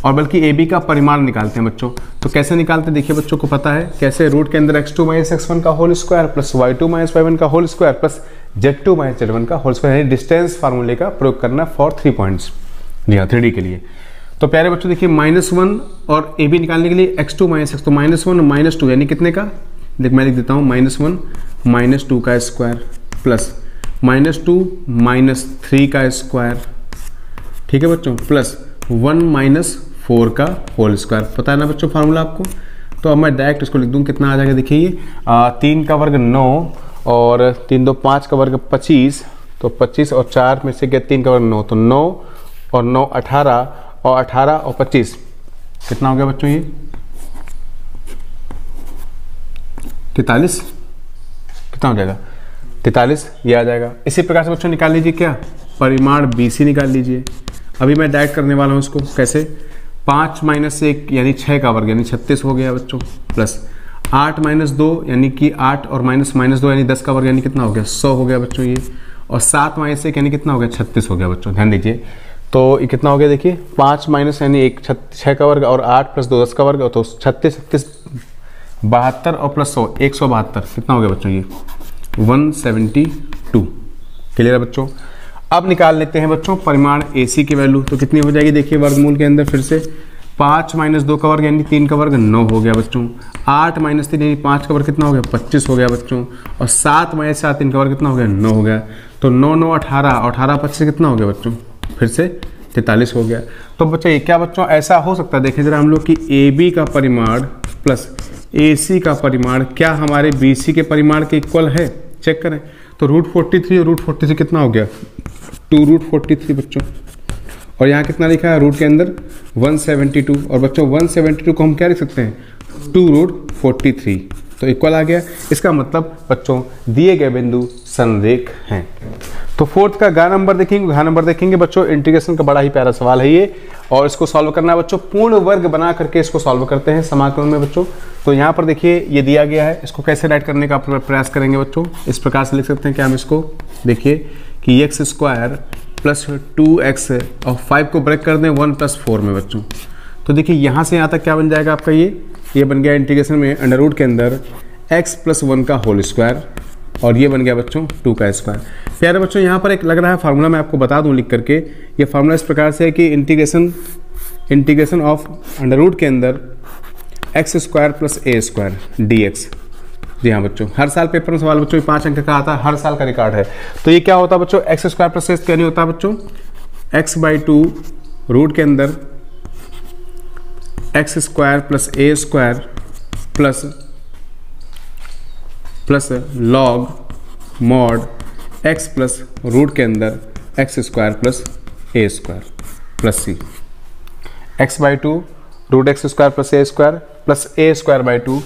और बल्कि ए बी का परिमाण निकालते हैं बच्चों। तो कैसे निकालते हैं देखिए बच्चों को पता है कैसे, रूट के अंदर x2 - x1 का whole square plus y2 - y1 का whole square plus z2 - z1 का होल स्क्वायर, यानी डिस्टेंस फार्मूले का प्रयोग करना फॉर 3 पॉइंट्स, जी हाँ 3D के लिए। तो प्यारे बच्चों देखिए -1 और ए बी निकालने के लिए x2 - x, तो -1 - 2 यानी कितने का, देख मैं लिख देता हूँ -1 - 2 का स्क्वायर प्लस -2 - 3 का स्क्वायर, ठीक है बच्चों, प्लस 1 - 4 का होल स्क्वायर। पता है ना बच्चों फार्मूला आपको, तो अब मैं डायरेक्ट इसको लिख दूँ, कितना आ जाएगा देखिए ये 3 का वर्ग 9 और 3 2 5 का वर्ग 25, तो 25 और 4 में से गया 3 का वर्ग 9, तो 9 और 9 18 और 18 और 25 कितना हो गया बच्चों ये 43, कितना हो जाएगा 43, ये आ जाएगा। इसी प्रकार से बच्चों निकाल लीजिए क्या, परिमाण BC निकाल लीजिए। अभी मैं डायरेक्ट करने वाला हूँ इसको, कैसे 5 - 1 यानी 6 का वर्ग यानी 36 हो गया बच्चों, प्लस 8 - 2 यानी कि 8 और -2 यानी 10 का वर्ग यानी कितना हो गया 100 हो गया बच्चों ये, और 7 - 1 यानी कितना हो गया 36 हो गया बच्चों, ध्यान दीजिए। तो ये कितना हो गया देखिए 5 - यानी 1 6 का वर्ग और 8 + 2 10 का वर्ग, तो 36 36 72 और प्लस 100 172, कितना हो गया बच्चों ये 172। क्लियर है बच्चों। अब निकाल लेते हैं बच्चों परिमाण AC की वैल्यू, तो कितनी हो जाएगी देखिए वर्गमूल के अंदर फिर से 5 - 2 का वर्ग यानी 3 का वर्ग 9 हो गया बच्चों, 8 - 3 यानी 5 का वर्ग कितना हो गया 25 हो गया बच्चों, और 7 - 7 3 का वर्ग कितना हो गया 9 हो गया, तो 9 9 18 और 18 25 कितना हो गया बच्चों फिर से 43 हो गया। तो बच्चों ये क्या बच्चों ऐसा हो सकता है, देखें जरा हम लोग कि AB का परिमाण प्लस AC का परिमाण क्या हमारे BC के परिमाण के इक्वल है, चेक करें। तो √43 और √43 कितना हो गया 2√43 बच्चों, और यहाँ कितना लिखा है रूट के अंदर 172, और बच्चों 172 को हम क्या लिख सकते हैं 2√43, तो इक्वल आ गया। इसका मतलब बच्चों दिए गए बिंदु संरेख हैं। तो 4th का घ नंबर देखेंगे बच्चों, इंटीग्रेशन का बड़ा ही प्यारा सवाल है ये, और इसको सॉल्व करना है बच्चों, पूर्ण वर्ग बना करके इसको सॉल्व करते हैं समाकलन में बच्चों। तो यहाँ पर देखिए ये दिया गया है, इसको कैसे राइट करने का प्रयास करेंगे बच्चों, इस प्रकार से लिख सकते हैं कि हम इसको देखिए कि x² प्लस 2x और 5 को ब्रेक कर दें 1 + 4 में बच्चों। तो देखिए यहाँ से यहाँ तक क्या बन जाएगा आपका ये बन गया इंटीग्रेशन में अंडर रूट के अंदर x + 1 का होल स्क्वायर, और ये बन गया बच्चों 2 का स्क्वायर। प्यारे बच्चों यहाँ पर एक लग रहा है फार्मूला, मैं आपको बता दूं लिख करके, ये फार्मूला इस प्रकार से है कि इंटीग्रेशन ऑफ अंडर रूट के अंदर x² + a² dx। जी हाँ बच्चों, हर साल पेपर में सवाल बच्चों 5 अंक का आता है, हर साल का रिकॉर्ड है। तो ये क्या होता है बच्चों x² + a क्या नहीं होता बच्चों x/2 रूट के अंदर x² + a² plus log mod x plus root के अंदर x² + a² plus c, x/2 root x² + a² plus a²/2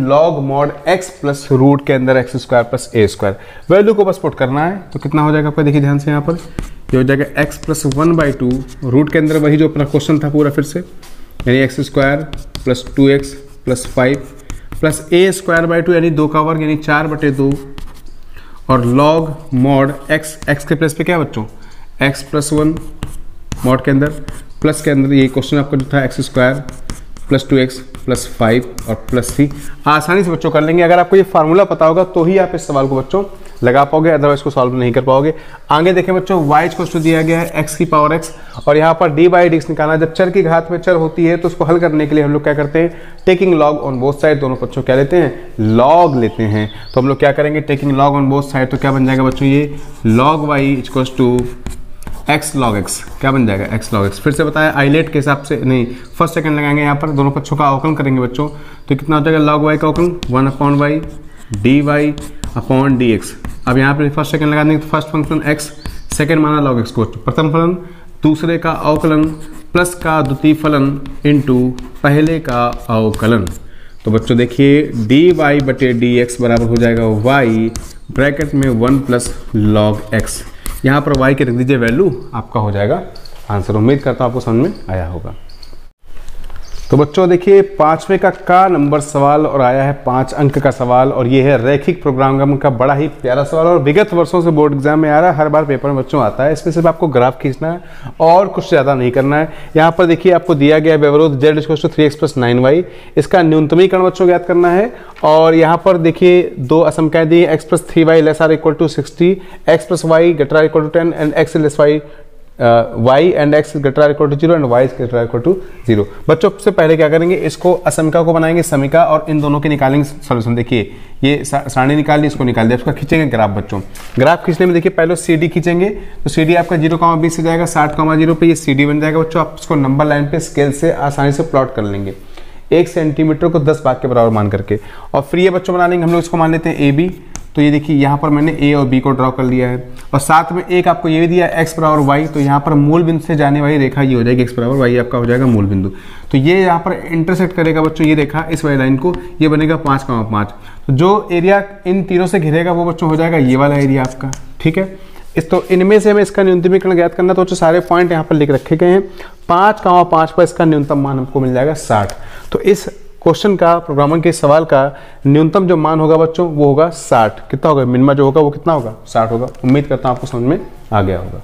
log mod x plus root के अंदर x² + a²। वैल्यू को बस पुट करना है, तो कितना हो जाएगा आपका देखिए ध्यान से यहाँ पर, ये हो जाएगा x + 1/2 रूट के अंदर वही जो अपना क्वेश्चन था पूरा फिर से, यानी x² + 2x + 5 प्लस a²/2 यानी 2 का वर्ग यानी 4/2, और log mod x के प्लेस पे क्या बच्चों x + 1 mod के अंदर प्लस के अंदर ये क्वेश्चन आपका जो था x² + 2x + 5 और प्लस c। आसानी से बच्चों कर लेंगे, अगर आपको ये फार्मूला पता होगा तो ही आप इस सवाल को बच्चों लगा पाओगे, अदरवाइज को सॉल्व नहीं कर पाओगे। आगे देखें बच्चों y दिया गया है x⁻x, और यहाँ पर d/dx निकालना। जब चर की घात में चर होती है तो उसको हल करने के लिए हम लोग क्या करते हैं, taking log on both side, दोनों बच्चों क्या लेते हैं लॉग लेते हैं। तो हम लोग क्या करेंगे taking log on both side, तो क्या बन जाएगा बच्चों ये log y = x log x, क्या बन जाएगा x log x। फिर से बताया आइलेट के हिसाब से नहीं, फर्स्ट सेकंड लगाएंगे यहाँ पर, दोनों पक्षों का अवकलन करेंगे बच्चों, तो कितना हो जाएगा log y का अवकलन 1/y dy/dx। अब यहाँ पर फर्स्ट सेकंड लगा देंगे, तो फर्स्ट फंक्शन x, सेकंड माना log x को, प्रथम फलन दूसरे का अवकलन प्लस का द्वितीय फलन इंटू पहले का अवकलन। तो बच्चों देखिए डी वाई बटे डी एक्स बराबर हो जाएगा वाई ब्रैकेट में 1 प्लस लॉग एक्स। यहाँ पर वाई के रख दीजिए वैल्यू, आपका हो जाएगा आंसर। उम्मीद करता हूँ आपको समझ में आया होगा। तो बच्चों देखिए 5वें का नंबर सवाल और आया है 5 अंक का सवाल, और ये है रैखिक प्रोग्रामिंग का बड़ा ही प्यारा सवाल, और विगत वर्षों से बोर्ड एग्जाम में आ रहा है, हर बार पेपर में बच्चों आता है। इसमें सिर्फ आपको ग्राफ खींचना है और कुछ ज़्यादा नहीं करना है। यहाँ पर देखिए आपको दिया गया व्यवरोध z = 3x + 9y, इसका न्यूनतमीकरण बच्चों ज्ञात करना है। और यहाँ पर देखिए दो असमकाएं दी x + 3y ≤ 60, x + y ≥ 10 and x less y y and x ≥ 0 and y ≥ 0। बच्चों सबसे पहले क्या करेंगे, इसको असमिका को बनाएंगे समिका, और इन दोनों के निकालेंगे सॉल्यूशन। देखिए ये सारणी निकाल ली, इसको निकाल दिया, इसका खींचेंगे ग्राफ। बच्चों ग्राफ खींचने में देखिए पहले CD खींचेंगे, तो CD आपका 0,20 से जाएगा 60,0 पे, ये CD बन जाएगा। बच्चों आप इसको नंबर लाइन पे स्केल से आसानी से प्लॉट कर लेंगे 1 सेंटीमीटर को 10 भाग के बराबर मान करके। और फिर ये बच्चों बना लेंगे हम लोग, इसको मान लेते हैं AB। तो ये देखिए यहाँ पर मैंने A और B को ड्रॉ कर लिया है, और साथ में एक आपको ये भी दिया x बराबर y, तो यहाँ पर मूल बिंदु से जाने वाली रेखा ये हो जाएगी x बराबर y, आपका हो जाएगा मूल बिंदु। तो ये यहाँ पर इंटरसेक्ट करेगा बच्चों ये रेखा इस वाली लाइन को, ये बनेगा 5,5। तो जो एरिया इन तीनों से घिरेगा वो बच्चों हो जाएगा ये वाला एरिया आपका, ठीक है। तो इनमें से हमें इसका न्यूनतमीकरण ज्ञात करना, तो सारे पॉइंट यहाँ पर लिख रखे गए हैं। 5,5 पर इसका न्यूनतम मान हमको मिल जाएगा 60। तो इस क्वेश्चन का, प्रोग्रामिंग के सवाल का न्यूनतम जो मान होगा बच्चों वो होगा 60। कितना होगा, मिनिमा जो होगा वो कितना होगा, 60 होगा। उम्मीद करता हूँ आपको समझ में आ गया होगा।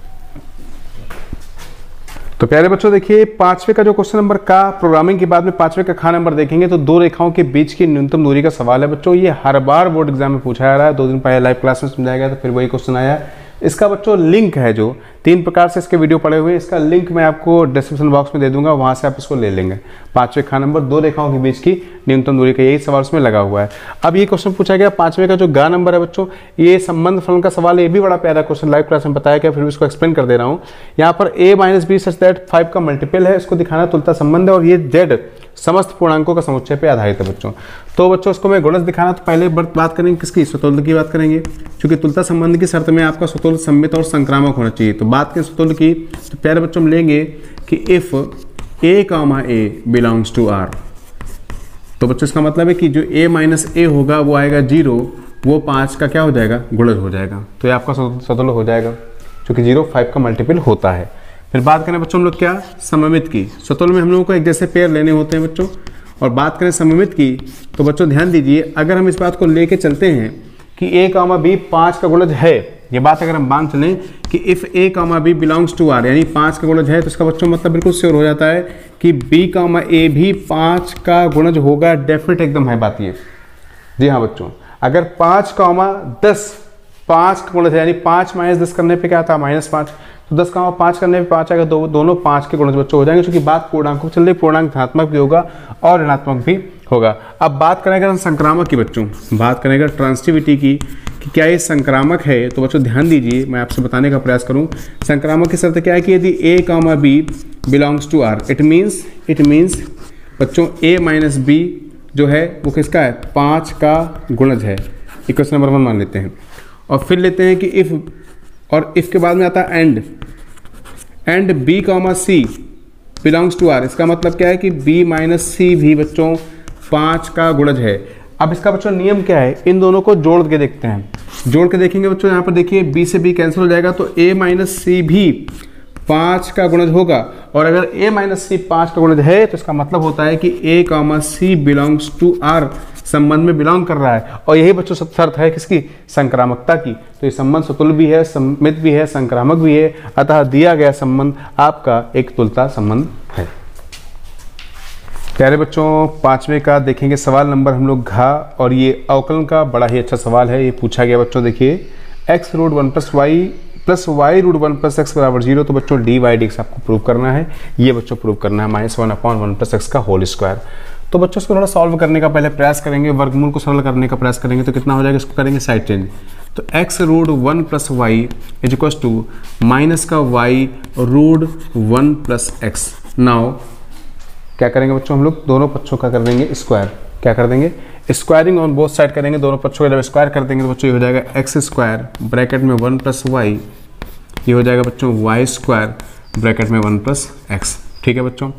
तो प्यारे बच्चों देखिए 5वें का जो क्वेश्चन नंबर का, प्रोग्रामिंग के बाद में 5वें का खा नंबर देखेंगे तो दो रेखाओं के बीच की न्यूनतम दूरी का सवाल है बच्चों। ये हर बार बोर्ड एग्जाम में पूछा जा रहा है, 2 दिन पहले लाइव क्लास में समझाया गया था, फिर वही क्वेश्चन आया। इसका बच्चों लिंक है, जो 3 प्रकार से इसके वीडियो पड़े हुए हैं, इसका लिंक मैं आपको डिस्क्रिप्शन बॉक्स में दे दूंगा, वहां से आप इसको ले लेंगे। 5वें खा नंबर, दो रेखाओं के बीच की न्यूनतम दूरी का यही सवाल उसमें लगा हुआ है। अब ये क्वेश्चन पूछा गया 5वें का जो गा नंबर है बच्चों, ये संबंध फलन का सवाल है। ये भी बड़ा प्यारा क्वेश्चन लाइव क्लास में बताया गया, फिर भी इसको एक्सप्लेन कर दे रहा हूँ। यहाँ पर a - b सच दैट 5 का मल्टीपल है, इसको दिखाना तुलता संबंध है, और ये z समस्त पूर्णांकों का समुच्चय पे आधारित है बच्चों। तो बच्चों इसको मैं गुणज दिखाना, तो पहले बात करेंगे किसकी, स्वतुल्य की बात करेंगे, क्योंकि तुलता संबंध की शर्त में आपका स्वतुल्य, सममित और संक्रामक होना चाहिए। तो बात करें स्वतुल्य की, तो प्यारे बच्चों हम लेंगे कि if a, belongs to R, तो बच्चों इसका मतलब है कि जो a - a होगा वो आएगा 0, वो 5 का क्या हो जाएगा, गुणज हो जाएगा। तो ये आपका स्वतुल्य हो जाएगा, क्योंकि 0 5 का मल्टीपल होता है। फिर बात करें बच्चों हम लोग क्या, सममित की। स्वतुल्य में हम लोगों को एक जैसे पेयर लेने होते हैं बच्चों। और बात करें सममित की, तो बच्चों ध्यान दीजिए, अगर हम इस बात को लेके चलते हैं कि a, b 5 का गुणज है, ये बात अगर हम मान चलें कि if a, b belongs to R, यानी 5 का गुणज है, तो इसका बच्चों मतलब बिल्कुल श्योर हो जाता है कि b, a भी 5 का गुणज होगा। डेफिनेट एकदम है बात ये। जी हाँ बच्चों, अगर 5, 10 5 का गुणज है, यानी 5 - 10 करने पे क्या था, -5, तो 10, 5 करने पे 5 आएगा, दोनों 5 के गुणज बच्चों हो जाएंगे, क्योंकि बात पूर्णांकों चल रही, पूर्णांक धनात्मक भी होगा और ऋणात्मक भी होगा। अब बात करेंगे संक्रामक की बच्चों, बात करेंगे ट्रांसिटिविटी की, कि क्या ये संक्रामक है। तो बच्चों ध्यान दीजिए, मैं आपसे बताने का प्रयास करूं। संक्रामक की शर्त क्या है कि यदि a, b belongs to R, it means बच्चों a - b जो है वो किसका है, 5 का गुणज है। इक्वेशन नंबर 1 मान लेते हैं, और फिर लेते हैं कि इफ, और इफ के बाद में आता है and b, c belongs to R। इसका मतलब क्या है कि b - c भी बच्चों 5 का गुणज है। अब इसका बच्चों नियम क्या है, इन दोनों को जोड़ के देखते हैं। जोड़ के देखेंगे बच्चों, यहाँ पर देखिए b से b कैंसिल हो जाएगा, तो a - c भी 5 का गुणज होगा। और अगर a - c 5 का गुणज है, तो इसका मतलब होता है कि a, c belongs to R संबंध में बिलोंग कर रहा है। और यही बच्चों शर्त है किसकी, संक्रामकता की। तो ये संबंध स्वतुल्य भी है, सममित भी है, संक्रामक भी है, अतः दिया गया संबंध आपका एक तुल्यता संबंध है। प्यारे बच्चों 5वें का देखेंगे सवाल नंबर हम लोग घ, और ये अवकलन का बड़ा ही अच्छा सवाल है। ये पूछा गया बच्चों, देखिए x√1 + y + y√1 + x बराबर 0। तो बच्चों dy/dx आपको प्रूव करना है। ये बच्चों प्रूव करना है -1/1 + x का होल स्क्वायर। तो बच्चों इसको थोड़ा सॉल्व करने का पहले प्रयास करेंगे, वर्गमूल को सरल करने का प्रयास करेंगे, तो कितना हो जाएगा, इसको करेंगे साइड चेंज। तो x√1 + y equals to minus का y√1 + x। नाउ क्या करेंगे बच्चों, हम लोग दोनों पक्षों का कर देंगे स्क्वायर। क्या कर देंगे, स्क्वायरिंग ऑन बोथ साइड करेंगे, दोनों पक्षों का जब स्क्वायर कर देंगे तो बच्चों ये हो जाएगा x² ब्रैकेट में 1 + y, ये हो जाएगा बच्चों y² ब्रैकेट में 1 + x। ठीक है बच्चों,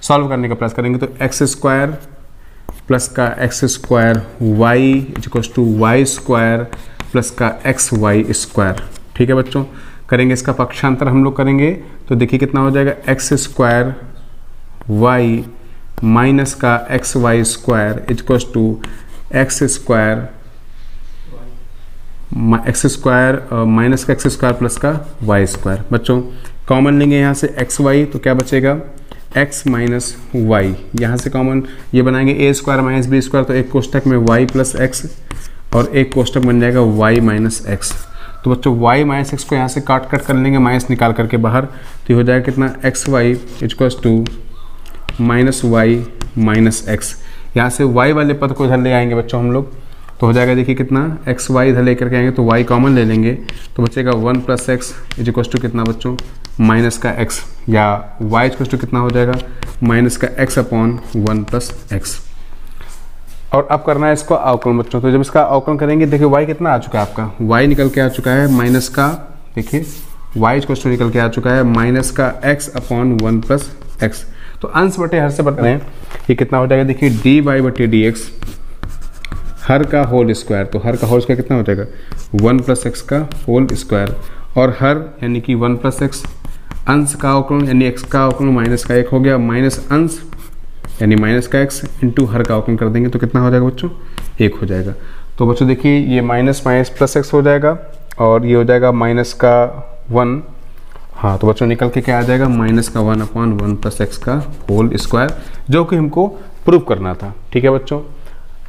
सॉल्व करने का प्रयास करेंगे, तो x² प्लस का X square Y equals to Y square plus का एक्स वाई स्क्वायर। ठीक है बच्चों, करेंगे इसका पक्षांतर हम लोग करेंगे तो देखिए कितना हो जाएगा, एक्स स्क्वायर वाई माइनस का X Y square equals to X square minus का एक्स स्क्वायर प्लस का वाई स्क्वायर। बच्चों कॉमन लेंगे यहाँ से एक्स वाई, तो क्या बचेगा x माइनस वाई, यहाँ से कॉमन ये बनाएंगे ए स्क्वायर माइनस बी स्क्वायर, तो एक कोष्टक में y प्लस एक्स और एक कोष्टक बन जाएगा y माइनस एक्स। तो बच्चों y माइनस एक्स को यहाँ से काट कर लेंगे, माइनस निकाल करके बाहर, तो ये हो जाएगा कितना X Y equals to minus Y minus X. यहाँ से y वाले पद को इधर ले आएंगे बच्चों हम लोग, तो हो जाएगा देखिए कितना एक्स वाई इधर लेकर के आएंगे तो y कॉमन ले लेंगे, तो बचेगा 1 प्लस एक्स इक्वल्स टू कितना बच्चों माइनस का x, या y इक्वल्स टू कितना हो जाएगा माइनस का x अपॉन 1 प्लस एक्स। और अब करना है इसको अवकलन बच्चों, तो जब इसका अवकलन करेंगे देखिए y कितना आ चुका है आपका, y निकल के आ चुका है माइनस का, देखिए y इक्वल्स टू निकल के आ चुका है माइनस का x अपॉन 1 प्लस एक्स। तो अंश बटे हर से बढ़ रहे हैं, ये कितना हो जाएगा देखिए डी वाई बटे डी एक्स हर का होल स्क्वायर, तो हर का होल स्क्वायर कितना हो जाएगा 1 प्लस एक्स का होल स्क्वायर, और हर यानी कि 1 प्लस एक्स, अंश का अवकलन यानी x का अवकलन माइनस का 1 हो गया, माइनस अंश यानी माइनस का x इंटू हर का अवकलन कर देंगे तो कितना हो जाएगा बच्चों 1 हो जाएगा। तो बच्चों देखिए ये माइनस माइनस प्लस एक्स हो जाएगा और ये हो जाएगा माइनस का 1, हाँ तो बच्चों निकल के क्या आ जाएगा माइनस का 1 अपॉन 1 प्लस एक्स का होल स्क्वायर, जो कि हमको प्रूव करना था। ठीक है बच्चों,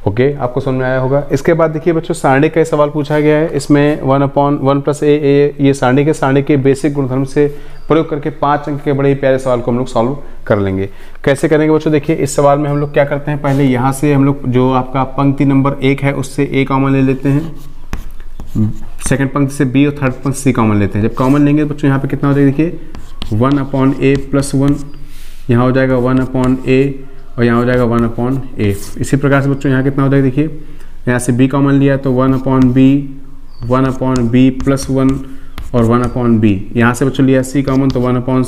ओके आपको समझ में आया होगा। इसके बाद देखिए बच्चों सारणी का सवाल पूछा गया है, इसमें 1 अपॉन 1 प्लस ए ये सारणी के बेसिक गुणधर्म से प्रयोग करके 5 अंक के बड़े ही प्यारे सवाल को हम लोग सॉल्व कर लेंगे। कैसे करेंगे बच्चों, देखिए इस सवाल में हम लोग क्या करते हैं, पहले यहाँ से हम लोग जो आपका पंक्ति नंबर 1 है उससे ए कॉमन ले लेते हैं, सेकंड पंक्ति से बी और थर्ड पंक्ति सी कॉमन लेते हैं। जब कॉमन लेंगे बच्चों यहाँ पे कितना हो जाएगा देखिए 1 अपॉन ए प्लस 1, यहाँ हो जाएगा 1 अपॉन ए और यहाँ हो जाएगा 1 अपॉन ए। इसी प्रकार से बच्चों यहाँ कितना हो जाएगा देखिए, यहाँ से b कॉमन लिया तो 1 अपॉन बी प्लस 1 और 1 अपॉन बी। यहाँ से बच्चों लिया c कॉमन तो 1 अपॉन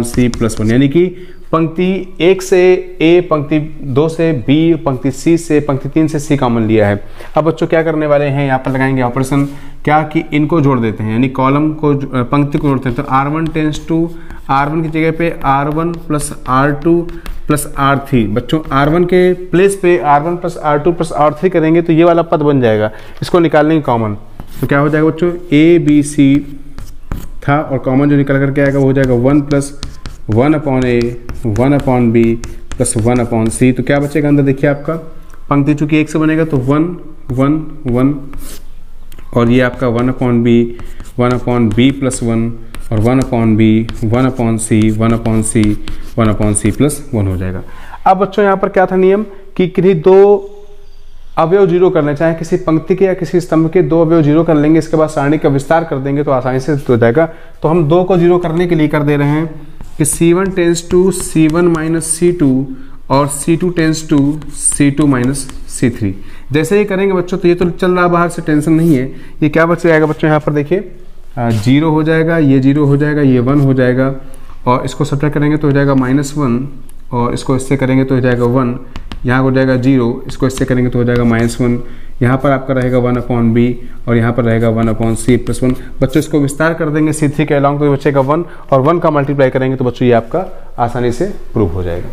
सी प्लस 1, यानी कि पंक्ति 1 से a, पंक्ति 2 से b, पंक्ति c से, पंक्ति 3 से c कॉमन लिया है। अब बच्चों क्या करने वाले हैं, यहाँ पर लगाएंगे ऑपरेशन क्या कि इनको जोड़ देते हैं, यानी कॉलम को पंक्ति को जोड़ते हैं। तो r1 टेंस टू r1 की जगह पे r1 plus r2 plus r3, बच्चों r1 के प्लेस पे r1 plus r2 plus r3 करेंगे तो ये वाला पद बन जाएगा, इसको निकाल लेंगे कॉमन। तो क्या हो जाएगा बच्चों a b c था और कॉमन जो निकल करके आएगा वो हो जाएगा 1 प्लस 1 अपॉन ए 1 अपॉन बी प्लस 1 अपॉन सी। तो क्या बचेगा अंदर देखिए आपका, पंक्ति चूंकि 1 से बनेगा तो 1 1 1 और ये आपका 1 अपॉन बी प्लस 1 और 1 अपॉन बी 1 अपॉन सी 1 अपॉन सी 1 अपॉन सी प्लस 1 हो जाएगा। अब बच्चों यहाँ पर क्या था नियम कि किसी 2 अवयव जीरो करने, चाहे किसी पंक्ति के या किसी स्तंभ के 2 अवयव जीरो कर लेंगे, इसके बाद सारणी का विस्तार कर देंगे तो आसानी से हो जाएगा। तो हम 2 को जीरो करने के लिए कर दे रहे हैं कि C1 tense to C1 minus C2 और C2 tense to C2 minus C3। जैसे ही करेंगे बच्चों तो ये तो चल रहा है बाहर से, टेंशन नहीं है। ये क्या बच जाएगा बच्चों, यहाँ पर देखिए 0 हो जाएगा, ये 0 हो जाएगा, ये 1 हो जाएगा और इसको सब्ट्रैक्ट करेंगे तो हो जाएगा -1 और इसको इससे करेंगे तो हो जाएगा 1, यहाँ हो जाएगा 0, इसको इससे करेंगे तो हो जाएगा -1, यहाँ पर आपका रहेगा 1 अपॉन बी और यहाँ पर रहेगा 1 अपॉन सी प्लस 1। बच्चों इसको विस्तार कर देंगे C3 के अलॉन्ग तो बचेगा 1 और 1 का मल्टीप्लाई करेंगे तो बच्चों ये आपका आसानी से प्रूव हो जाएगा।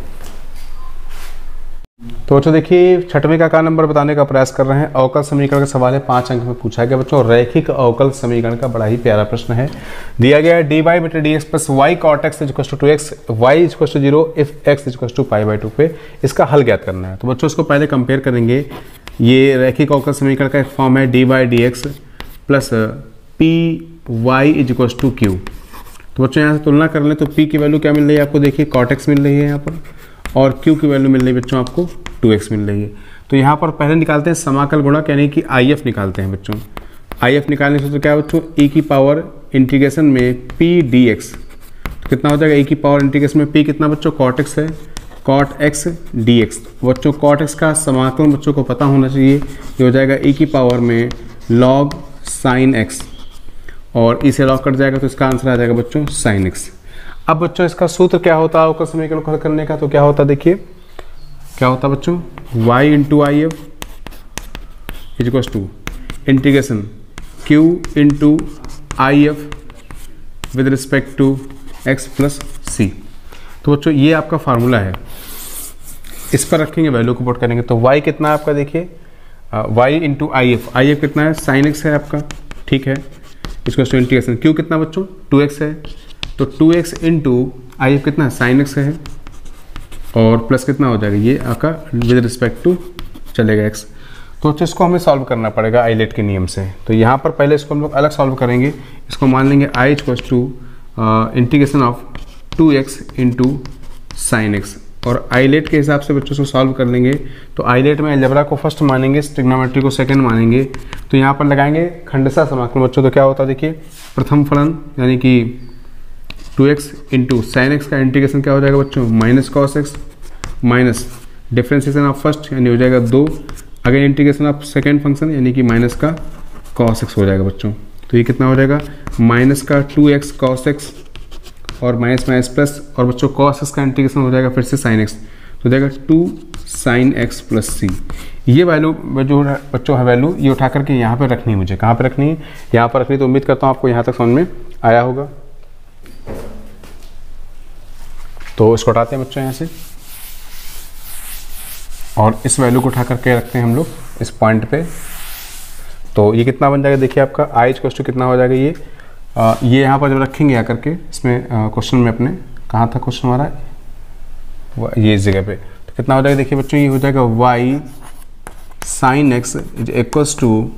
तो बच्चों देखिए 6वें का नंबर बताने का प्रयास कर रहे हैं। अवकल समीकरण का सवाल है, 5 अंक में पूछा गया बच्चों। रैखिक अवकल समीकरण का बड़ा ही प्यारा प्रश्न है। दिया गया है डी वाई बटे D X plus Y cot X is equal to X Y is equal to 0 if X is equal to π/2 पे इसका हल ज्ञात करना है। तो बच्चों इसको पहले कंपेयर करेंगे। ये रैखिक अवकल समीकरण का एक फॉर्म है D Y D X plus P Y is equal to Q. तो बच्चों यहाँ से तुलना कर लें तो p की वैल्यू क्या मिल रही है आपको, देखिए कॉट एक्स मिल रही है यहाँ पर, और q की वैल्यू मिल रही है बच्चों आपको 2x मिल रही है। तो यहाँ पर पहले निकालते हैं समाकल गुणक, यानी कि IF निकालते हैं बच्चों। IF निकालने से तो क्या है बच्चों, e की पावर इंटीग्रेशन में p dx, तो कितना हो जाएगा e की पावर इंटीग्रेशन में p कितना बच्चों, cot x है, cot x dx। बच्चों cot x का समाकलन बच्चों को पता होना चाहिए, ये हो जाएगा e की पावर में log sin x और इसे लॉग कट जाएगा तो इसका आंसर आ जाएगा बच्चों sin x। अब बच्चों इसका सूत्र क्या होता है अवकल समीकरण को हल करने का, तो क्या होता है देखिए क्या होता है बच्चों, y into I F is equal to integration q into I F with respect to x plus C. तो बच्चों ये आपका फार्मूला है, इस पर रखेंगे, वैल्यू को पुट करेंगे तो y कितना है आपका, देखिए y इंटू आई एफ कितना है, साइन x है आपका, ठीक है, इसको इंटीग्रेशन q कितना बच्चों 2x है, तो 2x इंटू आई एफ कितना है, साइन x है, और प्लस कितना हो जाएगा ये आपका विद रिस्पेक्ट टू चलेगा x। तो बच्चों इसको हमें सॉल्व करना पड़ेगा आइलेट के नियम से। तो यहाँ पर पहले इसको हम लोग अलग सॉल्व करेंगे, इसको मान लेंगे i equal to integration of 2x into sine x, और आइलेट के हिसाब से बच्चों को सॉल्व कर लेंगे। तो आइलेट में अलजेब्रा को फर्स्ट मानेंगे, ट्रिग्नोमेट्री को सेकंड मानेंगे। तो यहाँ पर लगाएंगे खंडसा समाकलन बच्चों, तो क्या होता है देखिए, प्रथम फलन यानी कि 2x इंटू साइन x का इंटीग्रेशन क्या हो जाएगा बच्चों, minus cos x minus differentiation of first यानी हो जाएगा 2, again integration of second function यानी कि माइनस का कॉस x हो जाएगा बच्चों। तो ये कितना हो जाएगा, माइनस का 2x कॉस x और माइनस माइनस प्लस, और बच्चों कॉस x का इंटीग्रेशन हो जाएगा फिर से साइन x, तो देगा 2 साइन x प्लस सी। ये वैल्यू जो बच्चों है वैल्यू ये उठा करके यहाँ पे रखनी है, मुझे कहाँ पे रखनी है, यहाँ पर रखनी। तो उम्मीद करता हूँ आपको यहाँ तक समझ में आया होगा। तो इसको हटाते हैं बच्चों यहाँ से, और इस वैल्यू को उठा करके रखते हैं हम लोग इस पॉइंट पे। तो ये कितना बन जाएगा देखिए आपका आई इक्वल टू कितना हो जाएगा ये यहाँ पर जब रखेंगे आकर के इसमें क्वेश्चन में अपने, कहाँ था क्वेश्चन हमारा, ये इस जगह पे, तो कितना हो जाएगा देखिए बच्चों, ये हो जाएगा y sine X is equals to,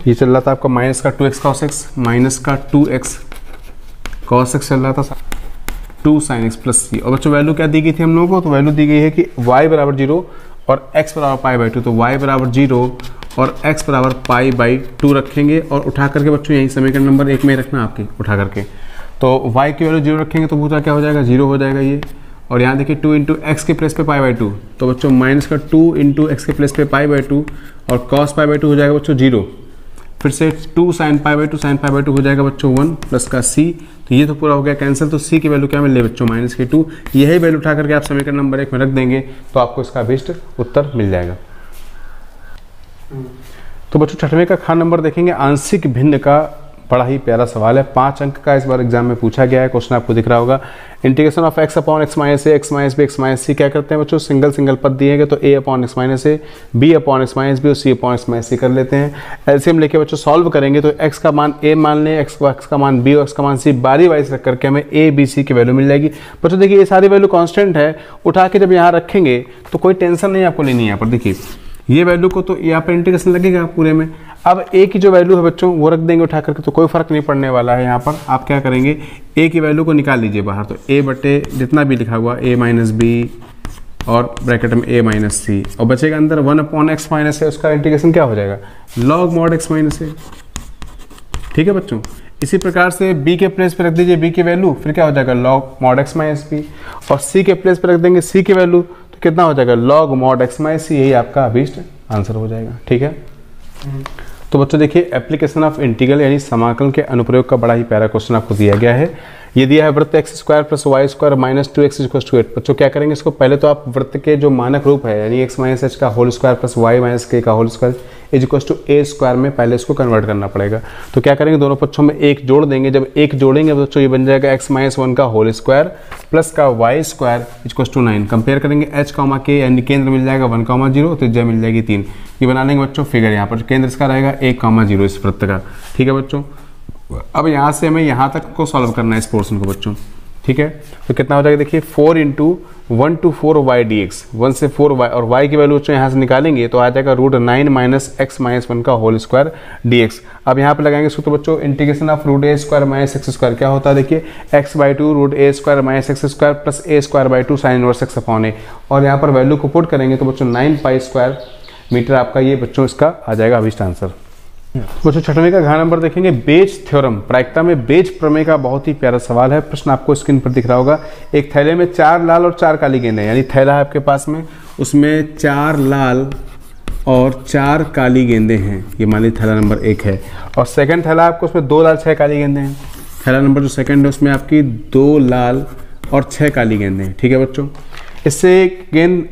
ये चल रहा था आपका माइनस का 2x कॉस x माइनस का 2x कॉस x चल रहा था 2 साइन x प्लस सी। और बच्चों वैल्यू क्या दी गई थी हम लोगों को, तो वैल्यू दी गई है कि y बराबर 0 और x बराबर पाई बाई 2, तो y बराबर 0 और x बराबर पाई बाई 2 रखेंगे, और उठा करके बच्चों यही समीकरण नंबर 1 में रखना आपके उठा करके। तो y की वैल्यू 0 रखेंगे तो पूरा क्या हो जाएगा, 0 हो जाएगा ये, और यहाँ देखिए 2 इंटू एक्स के प्लेस पे पाई बाई 2, तो बच्चों माइनस का 2 इंटू एक्स के प्लेस पे पाई बाई 2 और कॉस पाई बाई 2 हो जाएगा बच्चों 0, फिर से 2 sine pi by 2 sine pi by 2 हो जाएगा बच्चों 1 प्लस का c। तो ये तो पूरा हो गया कैंसिल। तो c की वैल्यू क्या मिल रही है बच्चों, माइनस की 2। यही वैल्यू उठा करके आप समीकरण नंबर 1 में रख देंगे तो आपको इसका अभीष्ट उत्तर मिल जाएगा। तो बच्चों छठवें का खान नंबर देखेंगे, आंशिक भिन्न का बड़ा ही प्यारा सवाल है, 5 अंक का इस बार एग्जाम में पूछा गया है। क्वेश्चन आपको दिख रहा होगा, integration of x upon x minus A, x minus B, x minus C. क्या करते हैं बच्चों, सिंगल सिंगल पद दिए गए तो a upon x minus A, b upon x minus B और c upon x minus C कर लेते हैं। एलसीएम लेके बच्चों सॉल्व करेंगे तो x का मान a मान लें, x का मान b और x का मान c, बारी वाइज रख करके हमें a b c की वैल्यू मिल जाएगी। बच्चों देखिए ये सारी वैल्यू कॉन्स्टेंट है, उठा के जब यहाँ रखेंगे तो कोई टेंशन नहीं आपको लेनी है। यहाँ पर देखिए ये वैल्यू को तो यहाँ पर इंटीग्रेशन लगेगा पूरे में। अब a की जो वैल्यू है बच्चों वो रख देंगे उठा करके, तो कोई फर्क नहीं पड़ने वाला है। यहाँ पर आप क्या करेंगे, a की वैल्यू को निकाल लीजिए बाहर, तो a बटे जितना भी लिखा हुआ a माइनस बी और ब्रैकेट में a माइनस सी, और बचेगा अंदर 1 अपॉन एक्स माइनस है, उसका इंटीग्रेशन क्या हो जाएगा, लॉग मॉड x माइनस है। ठीक है बच्चों, इसी प्रकार से b के प्लेस पे रख दीजिए b की वैल्यू, फिर क्या हो जाएगा log mod x minus B, और c के प्लेस पे रख देंगे c की वैल्यू, तो कितना हो जाएगा लॉग मॉड x माइनस सी। यही आपका अभीष्ट आंसर हो जाएगा। ठीक है, तो बच्चों देखिए एप्लीकेशन ऑफ इंटीग्रल यानी समाकलन के अनुप्रयोग का बड़ा ही प्यारा क्वेश्चन आपको दिया गया है। ये दिया है वृत्त X square plus Y square minus 2x equal to 8। बच्चों क्या करेंगे इसको, पहले तो आप वृत्त के जो मानक रूप है यानी x माइनस एच का whole square plus Y minus K का whole square is equal to A square में पहले इसको कन्वर्ट करना पड़ेगा। तो क्या करेंगे, दोनों पक्षों में एक जोड़ देंगे। जब एक जोड़ेंगे बच्चों ये बन जाएगा x माइनस 1 का होल स्क्वायर प्लस का Y square is equal to 9। Compare करेंगे h कॉमा के यानी केंद्र मिल जाएगा 1 कॉमा 0, त्रिज्या मिल जाएगी 3। ये बना लेंगे बच्चों फिगर, यहाँ पर केंद्र इसका रहेगा 1 कॉमा 0 इस वृत्त का। ठीक है बच्चों, अब यहाँ से हमें यहाँ तक को सॉल्व करना है इस पोर्शन को बच्चों। ठीक है, तो कितना हो जाएगा देखिए 4 into 1 to 4 Y D X, 1 से 4 वाई, और वाई की वैल्यू बच्चों यहाँ से निकालेंगे तो आ जाएगा √9 माइनस एक्स माइनस 1 का होल स्क्वायर डी एक्स। अब यहाँ पे लगाएंगे इसको, तो बच्चों integration of √a square minus x square क्या होता है देखिए x/2 √a square minus x square plus a square 2 sine inverse x upon a, और यहाँ पर वैल्यू को पुट करेंगे तो बच्चों 9 पाई स्क्वायर मीटर आपका ये बच्चों इसका आ जाएगा अभीष्ट आंसर। बच्चों छठवें का घ नंबर देखेंगे, बेज थ्योरम। प्रायिकता में बेज प्रमेय का बहुत ही प्यारा सवाल है। प्रश्न आपको स्क्रीन पर दिख रहा होगा, एक थैले में 4 लाल और 4 काली गेंदें, यानी थैला है आपके पास में, उसमें 4 लाल और 4 काली गेंदें हैं। ये मान लीजिए थैला नंबर 1 है, और सेकंड थैला आपको उसमें 2 लाल 6 काली गेंदें हैं। थैला नंबर जो सेकंड है उसमें आपकी 2 लाल और 6 काली गेंदें हैं। ठीक है बच्चों, इससे गेंद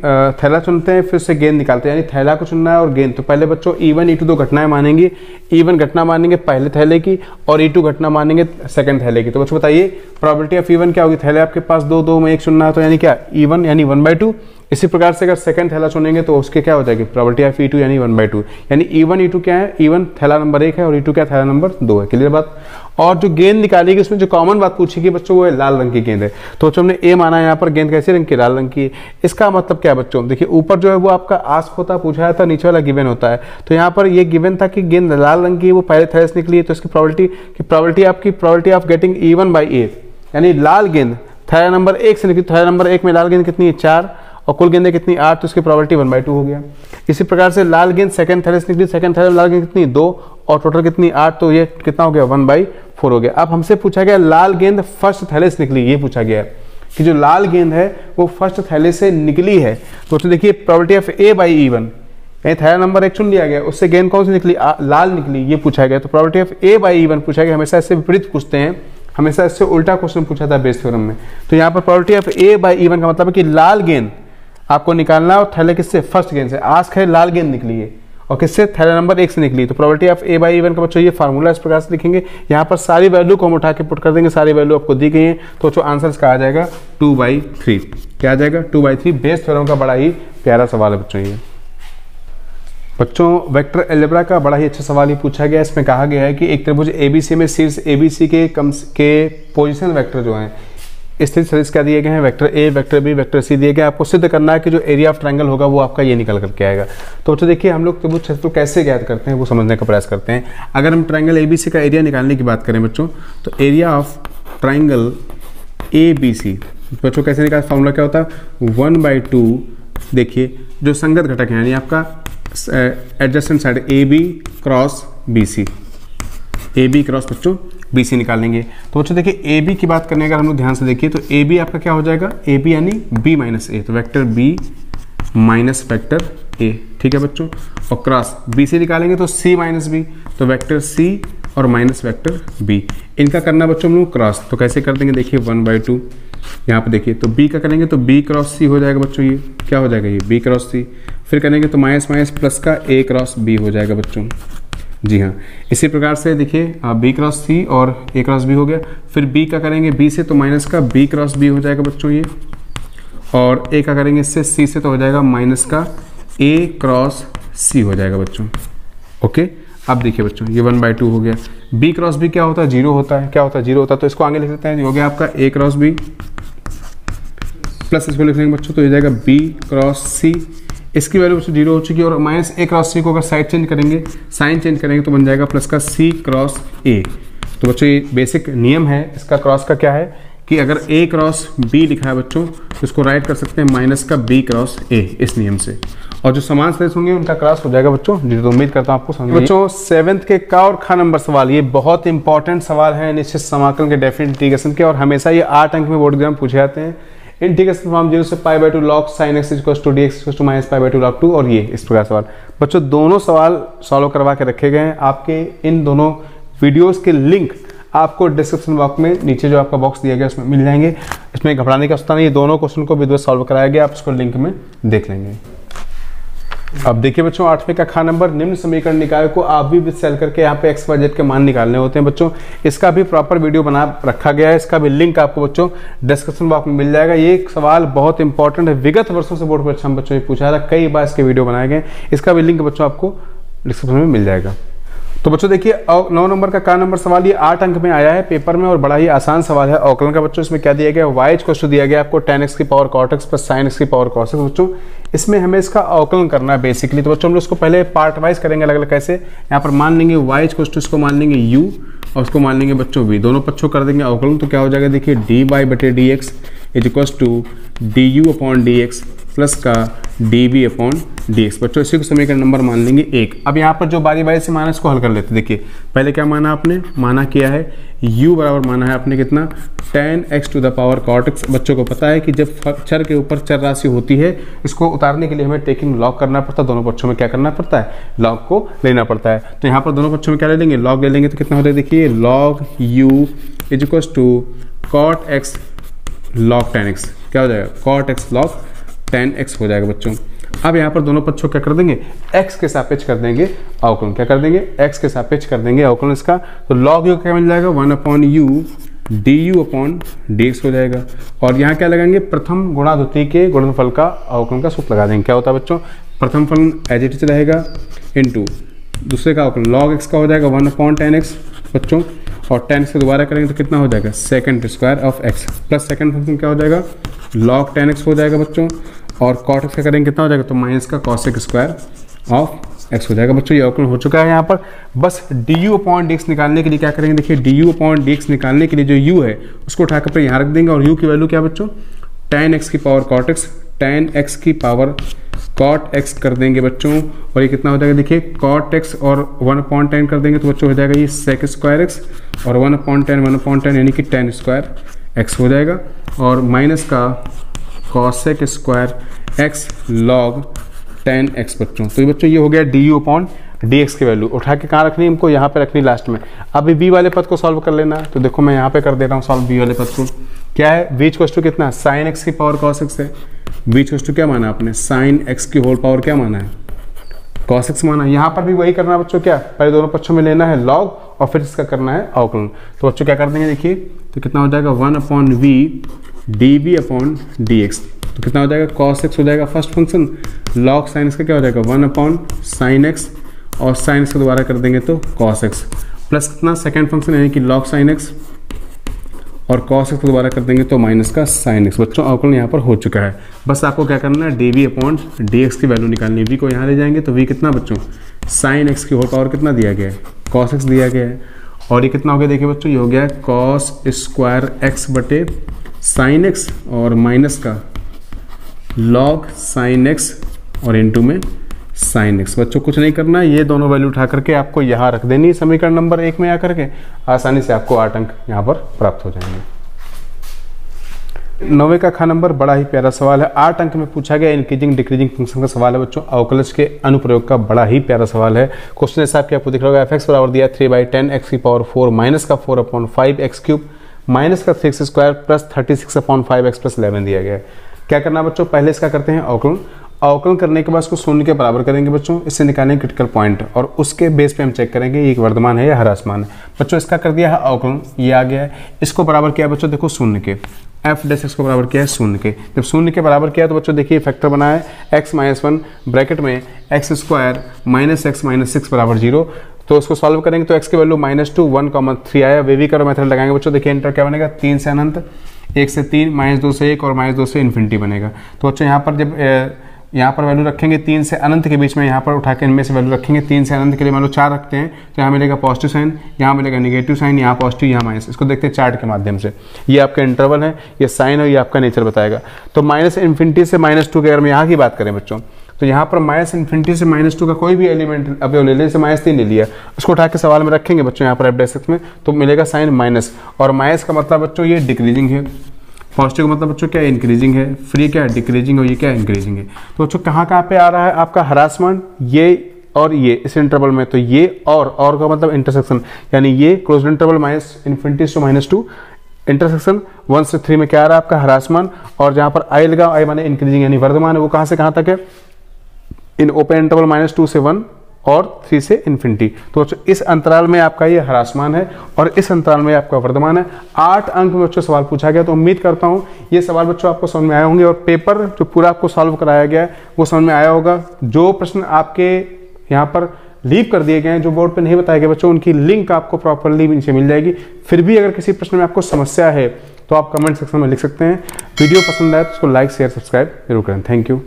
थैला चुनते हैं, फिर उससे गेंद निकालते हैं, यानी थैला को चुनना है और गेंद। तो पहले बच्चों E1 E2 दो घटनाएं मानेंगे, E1 घटना मानेंगे पहले थैले की और E2 घटना मानेंगे सेकंड थैले की। तो बच्चों बताइए प्रोबेबिलिटी ऑफ E1 क्या होगी, थैले आपके पास दो में एक चुनना है तो यानी क्या E1 यानी 1/2। इसी प्रकार से अगर सेकंड थैला चुनेंगे तो उसके क्या हो जाएगी प्रोबेबिलिटी ऑफ E2 यानी 1/2, यानी E1 E2 क्या है, E1 थैला नंबर 1 है और E2 क्या थैला नंबर 2 है। क्लियर बात। और जो गेंद निकालेगी उसमें जो कॉमन बात पूछेगी बच्चों वो है लाल रंग की गेंद है। तो बच्चों हमने ए माना, यहाँ पर गेंद कैसे रंग की, लाल रंग की। इसका मतलब क्या है बच्चों, देखिए ऊपर जो है वो आपका आस्क होता पूछा था, नीचे वाला गिवन होता है। तो यहाँ पर ये गिवन था कि गेंद लाल रंग की, वो पहले थैले से निकली है, तो इसकी प्रोबेबिलिटी आपकी प्रोबेबिलिटी ऑफ गेटिंग E1/8 यानी लाल गेंद थैला नंबर 1 से निकली, थैला नंबर 1 में लाल गेंद कितनी है 4 और कुल गेंदें कितनी 8, तो उसकी प्रोबेबिलिटी 1/2 हो गया। इसी प्रकार से लाल गेंद सेकंड थैले से निकली, सेकंड थैले में लाल गेंद कितनी 2 और टोटल कितनी 8, तो ये कितना हो गया 1/4 हो गया। अब हमसे पूछा गया लाल गेंद फर्स्ट थैले से निकली, ये पूछा गया है कि जो लाल गेंद है वो फर्स्ट थैले से निकली है। तो देखिए प्रोबेबिलिटी ऑफ A/E1 यानी थैला नंबर 1 चुन लिया गया, उससे गेंद कौन सी निकली, लाल निकली, ये पूछा गया। तो प्रोबेबिलिटी ऑफ A/E1 पूछा गया, हमेशा इससे विपरीत पूछते हैं, हमेशा इससे उल्टा क्वेश्चन पूछा था बेस थ्योरम में। तो यहाँ पर प्रोबेबिलिटी ऑफ A/E1 का मतलब है कि लाल गेंद आपको निकालना है और थैले किससे, फर्स्ट गेंद से। आस्क है लाल गेंद निकली है और किससे, थैला नंबर 1 से निकली। तो प्रोबेबिलिटी ऑफ A/E1 का बच्चों ये फार्मूला इस प्रकार से लिखेंगे, यहाँ पर सारी वैल्यू को हम उठा के पुट कर देंगे, सारी वैल्यू आपको दी गई है। तो जो आंसर इसका आ जाएगा 2/3। क्या आ जाएगा 2/3। बेस थ्योरम का बड़ा ही प्यारा सवाल है बच्चों ये। बच्चों वेक्टर अलजेब्रा का बड़ा ही अच्छा सवाल ये पूछा गया है। इसमें कहा गया है कि एक त्रिभुज ABC में शीर्ष ABC के पोजीशन वेक्टर जो हैं स्थित सदिश क्या दिए गए हैं, vector A, vector B, vector C दिए गए। आपको सिद्ध करना है कि जो एरिया ऑफ ट्रायंगल होगा वो आपका ये निकल करके आएगा। तो बच्चों देखिए हम लोग त्रिभुज क्षेत्रफल कैसे ज्ञात करते हैं वो समझने का प्रयास करते हैं। अगर हम ट्रायंगल ABC का एरिया निकालने की बात करें बच्चों, तो एरिया ऑफ ट्रायंगल ABC बच्चों कैसे निकाल, फॉर्मूला क्या होता है 1/2। देखिए जो संगत घटक है यानी आपका adjacent side AB cross BC, AB cross बच्चों BC निकालेंगे। तो बच्चों देखिए AB की बात करने अगर हम लोग ध्यान से देखिए तो AB आपका क्या हो जाएगा, AB यानी B-A, तो vector B minus vector A, ठीक है बच्चों। और क्रॉस BC निकालेंगे तो C-B, तो वेक्टर C और माइनस वेक्टर B। इनका करना बच्चों हम लोग क्रॉस, तो कैसे कर देंगे देखिए 1/2। यहाँ पे देखिए तो B का करेंगे तो B क्रॉस C हो जाएगा बच्चों, ये क्या हो जाएगा ये B क्रॉस C। फिर करेंगे तो माइनस माइनस प्लस का A क्रॉस B हो जाएगा बच्चों, जी हाँ। इसी प्रकार से देखिए B क्रॉस C और A क्रॉस B हो गया। फिर B का करेंगे B से तो माइनस का B क्रॉस B हो जाएगा बच्चों ये, और A का करेंगे इससे C से तो हो जाएगा माइनस का A क्रॉस C हो जाएगा बच्चों, ओके। अब देखिए बच्चों ये 1/2 हो गया। B क्रॉस B क्या होता है, 0 होता है, क्या होता है 0 होता है, तो इसको आगे लिख लेते हैं, हो गया आपका A क्रॉस B प्लस इसको लिख लेंगे बच्चों तो ये जाएगा B क्रॉस C। इसकी वैल्यू बच्चों 0 हो चुकी है और माइनस A क्रॉस C को अगर साइड चेंज करेंगे, साइन चेंज करेंगे तो बन जाएगा प्लस का C क्रॉस A। तो बच्चों ये बेसिक नियम है इसका क्रॉस का, क्या है कि अगर A क्रॉस B लिखा है बच्चों तो इसको राइट कर सकते हैं माइनस का B क्रॉस A इस नियम से, और जो समान सदिश होंगे उनका क्रॉस हो जाएगा बच्चों। जी तो उम्मीद करता हूँ आपको समझ। बच्चों 7th के का और खा नंबर सवाल, ये बहुत इंपॉर्टेंट सवाल है निश्चित समाकलन के डेफिनेट इंटीग्रेशन के, और हमेशा ये 8 अंक में बोर्ड एग्जाम पूछे जाते हैं। इंटीग्रेशन फ्रॉम 0 से π/2 log sin x = dx = -π/2 log 2, और ये इस प्रकार सवाल बच्चों दोनों सवाल सॉल्व करवा के रखे गए हैं। आपके इन दोनों वीडियोस के लिंक आपको डिस्क्रिप्शन बॉक्स में नीचे जो आपका बॉक्स दिया गया उसमें मिल जाएंगे। इसमें घबराने का आवश्यकता नहीं, दोनों क्वेश्चन को विधिवत सॉल्व कराया गया, आप इसको लिंक में देख लेंगे। अब देखिए बच्चों 8वें का खा नंबर, निम्न समीकरण निकाय को आप भी विद सेल करके यहाँ पे x, y, z के मान निकालने होते हैं बच्चों। इसका भी प्रॉपर वीडियो बना रखा गया है, इसका भी लिंक आपको बच्चों डिस्क्रिप्शन बॉक्स में मिल जाएगा। ये एक सवाल बहुत इंपॉर्टेंट है, विगत वर्षों से बोर्ड परीक्षा में बच्चों ने पूछा था, कई बार इसके वीडियो बनाए गए, इसका भी लिंक बच्चों आपको डिस्क्रिप्शन में मिल जाएगा। तो बच्चों देखिए 9 नंबर का नंबर सवाल, ये 8 अंक में आया है पेपर में और बड़ा ही आसान सवाल है अवकलन का बच्चों। इसमें क्या दिया गया, y = दिया गया आपको tan x की power cot x plus sin x की पावर cos x बच्चों। इसमें हमें इसका अवकलन करना है बेसिकली। तो बच्चों हम लोग इसको पहले पार्ट वाइज करेंगे अलग अलग। कैसे, यहाँ पर मान लेंगे y = इसको मान लेंगे u और उसको मान लेंगे बच्चों v, दोनों पक्षों कर देंगे अवकलन। तो क्या हो जाएगा देखिए dy/dx = du/dx प्लस का dv/dx बच्चों। इसी को समीकरण नंबर मान लेंगे 1। अब यहाँ पर जो बारी बारी से माना इसको हल कर लेते। देखिए पहले क्या माना आपने, माना किया है u बराबर माना है आपने कितना, tan x to the power cot x। बच्चों को पता है कि जब चर के ऊपर चर राशि होती है इसको उतारने के लिए हमें टेकिंग लॉग करना पड़ता है, दोनों पक्षों में क्या करना पड़ता है, लॉग को लेना पड़ता है। तो यहाँ पर दोनों पक्षों में क्या ले लेंगे, लॉग ले लेंगे। तो कितना होता है देखिए log u = cot x log tan x, क्या हो जाएगा cot x log 10x हो जाएगा बच्चों। अब यहाँ पर दोनों पक्षों क्या कर देंगे, x के सापेक्ष कर देंगे अवकलन, क्या कर देंगे, x के सापेक्ष कर देंगे अवकलन इसका। तो log u क्या मिल जाएगा, 1/u du/dx हो जाएगा। और यहाँ क्या लगाएंगे, प्रथम गुणा द्वितीय के गुणनफल का अवकलन का सूत्र लगा देंगे। क्या होता है बच्चों, प्रथम फलन एज इट इज रहेगा इनटू दूसरे का अवकलन log x का हो जाएगा 1/10x बच्चों, और 10x से दोबारा करेंगे तो कितना हो जाएगा, second square of x plus second function क्या हो जाएगा, log 10x हो जाएगा बच्चों, और cot x का करेंगे कितना हो जाएगा, तो माइनस का cosec स्क्वायर ऑफ x हो जाएगा बच्चों। ये अवकलन हो चुका है। यहाँ पर बस du/dx निकालने के लिए क्या करेंगे, देखिए du/dx निकालने के लिए जो u है उसको उठाकर पर यहाँ रख देंगे, और u की वैल्यू क्या बच्चों, tan x की power cot x, tan x की पावर cot x कर देंगे बच्चों, और ये कितना हो जाएगा, देखिए cot x और 1/10 कर देंगे तो बच्चों हो जाएगा ये sec स्क्वायर x, और 1/10 यानी कि tan स्क्वायर x हो जाएगा, और माइनस का cosec square x log 10x बच्चों। तो ये बच्चों ये हो गया du/dx की वैल्यू। उठा के कहाँ रखनी है, हमको यहाँ पे रखनी लास्ट में। अभी b वाले पद को सॉल्व कर लेना है, तो देखो मैं यहाँ पे कर दे रहा हूँ सॉल्व b वाले पद को। क्या है, v इक्वल्स टू कितना, sin x की पावर cos x है, v इक्वल्स टू क्या माना आपने, sin x की होल पावर क्या माना है, cos x माना। यहाँ पर भी वही करना है बच्चों, क्या पहले दोनों पक्षों में लेना है log और फिर इसका करना है अवकलन। तो बच्चों क्या कर देंगे, देखिए तो कितना हो जाएगा 1/v dv/dx, तो कितना हो जाएगा, cos x हो जाएगा first function, log sin x का क्या हो जाएगा 1/sin x, और sin x को दोबारा कर देंगे तो cos x, प्लस कितना सेकेंड फंक्शन यानी कि log sin x, और cos x को दोबारा कर देंगे तो माइनस का sin x। बच्चों अवकलन यहाँ पर हो चुका है। बस आपको क्या करना है, dv/dx की वैल्यू निकालनी है। v को यहाँ ले जाएंगे तो v कितना बच्चों, sin x की होल पावर कितना दिया गया है, cos x दिया गया है, और ये कितना हो गया, देखिए बच्चों ये हो गया cos स्क्वायर x बटे sin x, और माइनस का log sin x और इनटू में sin x। बच्चों कुछ नहीं करना है, ये दोनों वैल्यू उठा करके आपको यहाँ रख देनी है समीकरण नंबर 1 में आकर के, आसानी से आपको 8 अंक यहाँ पर प्राप्त हो जाएंगे। 9वें का ख नंबर बड़ा ही प्यारा सवाल है, 8 अंक में पूछा गया इंक्रीजिंग डिक्रीजिंग फंक्शन का सवाल है बच्चों। अवकलज के अनुप्रयोग का बड़ा ही प्यारा सवाल है। क्वेश्चन ऐसा आपको दिख रहा होगा, fx बराबर दिया 3/10x की पावर 4 माइनस का 4/5x क्यूब माइनस का 3x square plus 36/5x plus 11 दिया गया है। क्या करना बच्चों, पहले इसका करते हैं अवकलन। अवकलन करने के बाद उसको शून्य के बराबर करेंगे बच्चों, इससे निकालेंगे क्रिटिकल पॉइंट, और उसके बेस पे हम चेक करेंगे ये वर्धमान है या ह्रासमान है। बच्चों इसका कर दिया है अवकलन, ये आ गया है, इसको बराबर किया बच्चों, देखो शून्य के, f' को बराबर किया है शून्य के। जब शून्य के बराबर किया तो बच्चों देखिए फैक्टर बना है x-1 ब्रैकेट में x square minus x minus 6 बराबर 0। तो उसको सॉल्व करेंगे तो x की वैल्यू -2 1,3 आया। वेवी करो मेथड लगाएंगे बच्चों, देखिए इंटर क्या बनेगा, 3 से अनंत, 1 से 3, -2 से 1 और -2 से इन्फिनिटी बनेगा। तो बच्चों यहाँ पर जब यहाँ पर वैल्यू रखेंगे 3 से अनंत के बीच में, यहाँ पर उठा के इनमें से वैल्यू रखेंगे 3 से अनंत के लिए मान लो 4 रखते हैं तो यहाँ मिलेगा पॉजिटिव साइन, यहाँ मिलेगा नेगेटिव साइन, यहाँ पॉजिटिव यहाँ माइनस। इसको देखते हैं चार्ट के माध्यम से, ये आपका इंटरवल है, ये साइन है, ये आपका नेचर बताएगा। तो -∞ से -2 की अगर हम यहाँ की बात करें बच्चों, तो यहाँ पर -∞ से -2 का कोई भी एलिमेंट अब ले लें, से -3 ले लिया, उसको उठा के सवाल में रखेंगे बच्चों यहाँ पर f' में, तो मिलेगा साइन माइनस, और माइनस का मतलब बच्चों ये डिक्रीजिंग है, पॉजिटिव का मतलब बच्चों क्या है, इंक्रीजिंग है, फ्री क्या है डिक्रीजिंग, और ये क्या है इंक्रीजिंग है। तो बच्चों कहाँ पे आ रहा है आपका ह्रासमान, ये और ये इस इंटरवल में, तो ये और का मतलब इंटरसेक्शन, यानी ये क्लोज इंटरवल -∞ से -2 इंटरसेक्शन 1 से 3 में क्या आ रहा है आपका ह्रासमान, और जहाँ पर आई लगा, आई माने इंक्रीजिंग यानी वर्धमान है, वो कहाँ से कहाँ तक है, इन ओपन इंटरवल -2 से 1 और 3 से इन्फिनिटी। तो बच्चों इस अंतराल में आपका ये ह्रासमान है और इस अंतराल में आपका वर्धमान है। 8 अंक में बच्चों सवाल पूछा गया, तो उम्मीद करता हूँ ये सवाल बच्चों आपको समझ में आए होंगे, और पेपर जो पूरा आपको सॉल्व कराया गया है वो समझ में आया होगा। जो प्रश्न आपके यहाँ पर लीव कर दिए गए हैं, जो बोर्ड पे नहीं बताए गए बच्चों, उनकी लिंक आपको प्रॉपरली नीचे मिल जाएगी। फिर भी अगर किसी प्रश्न में आपको समस्या है तो आप कमेंट सेक्शन में लिख सकते हैं। वीडियो पसंद आए तो उसको लाइक शेयर सब्सक्राइब जरूर करें। Thank you.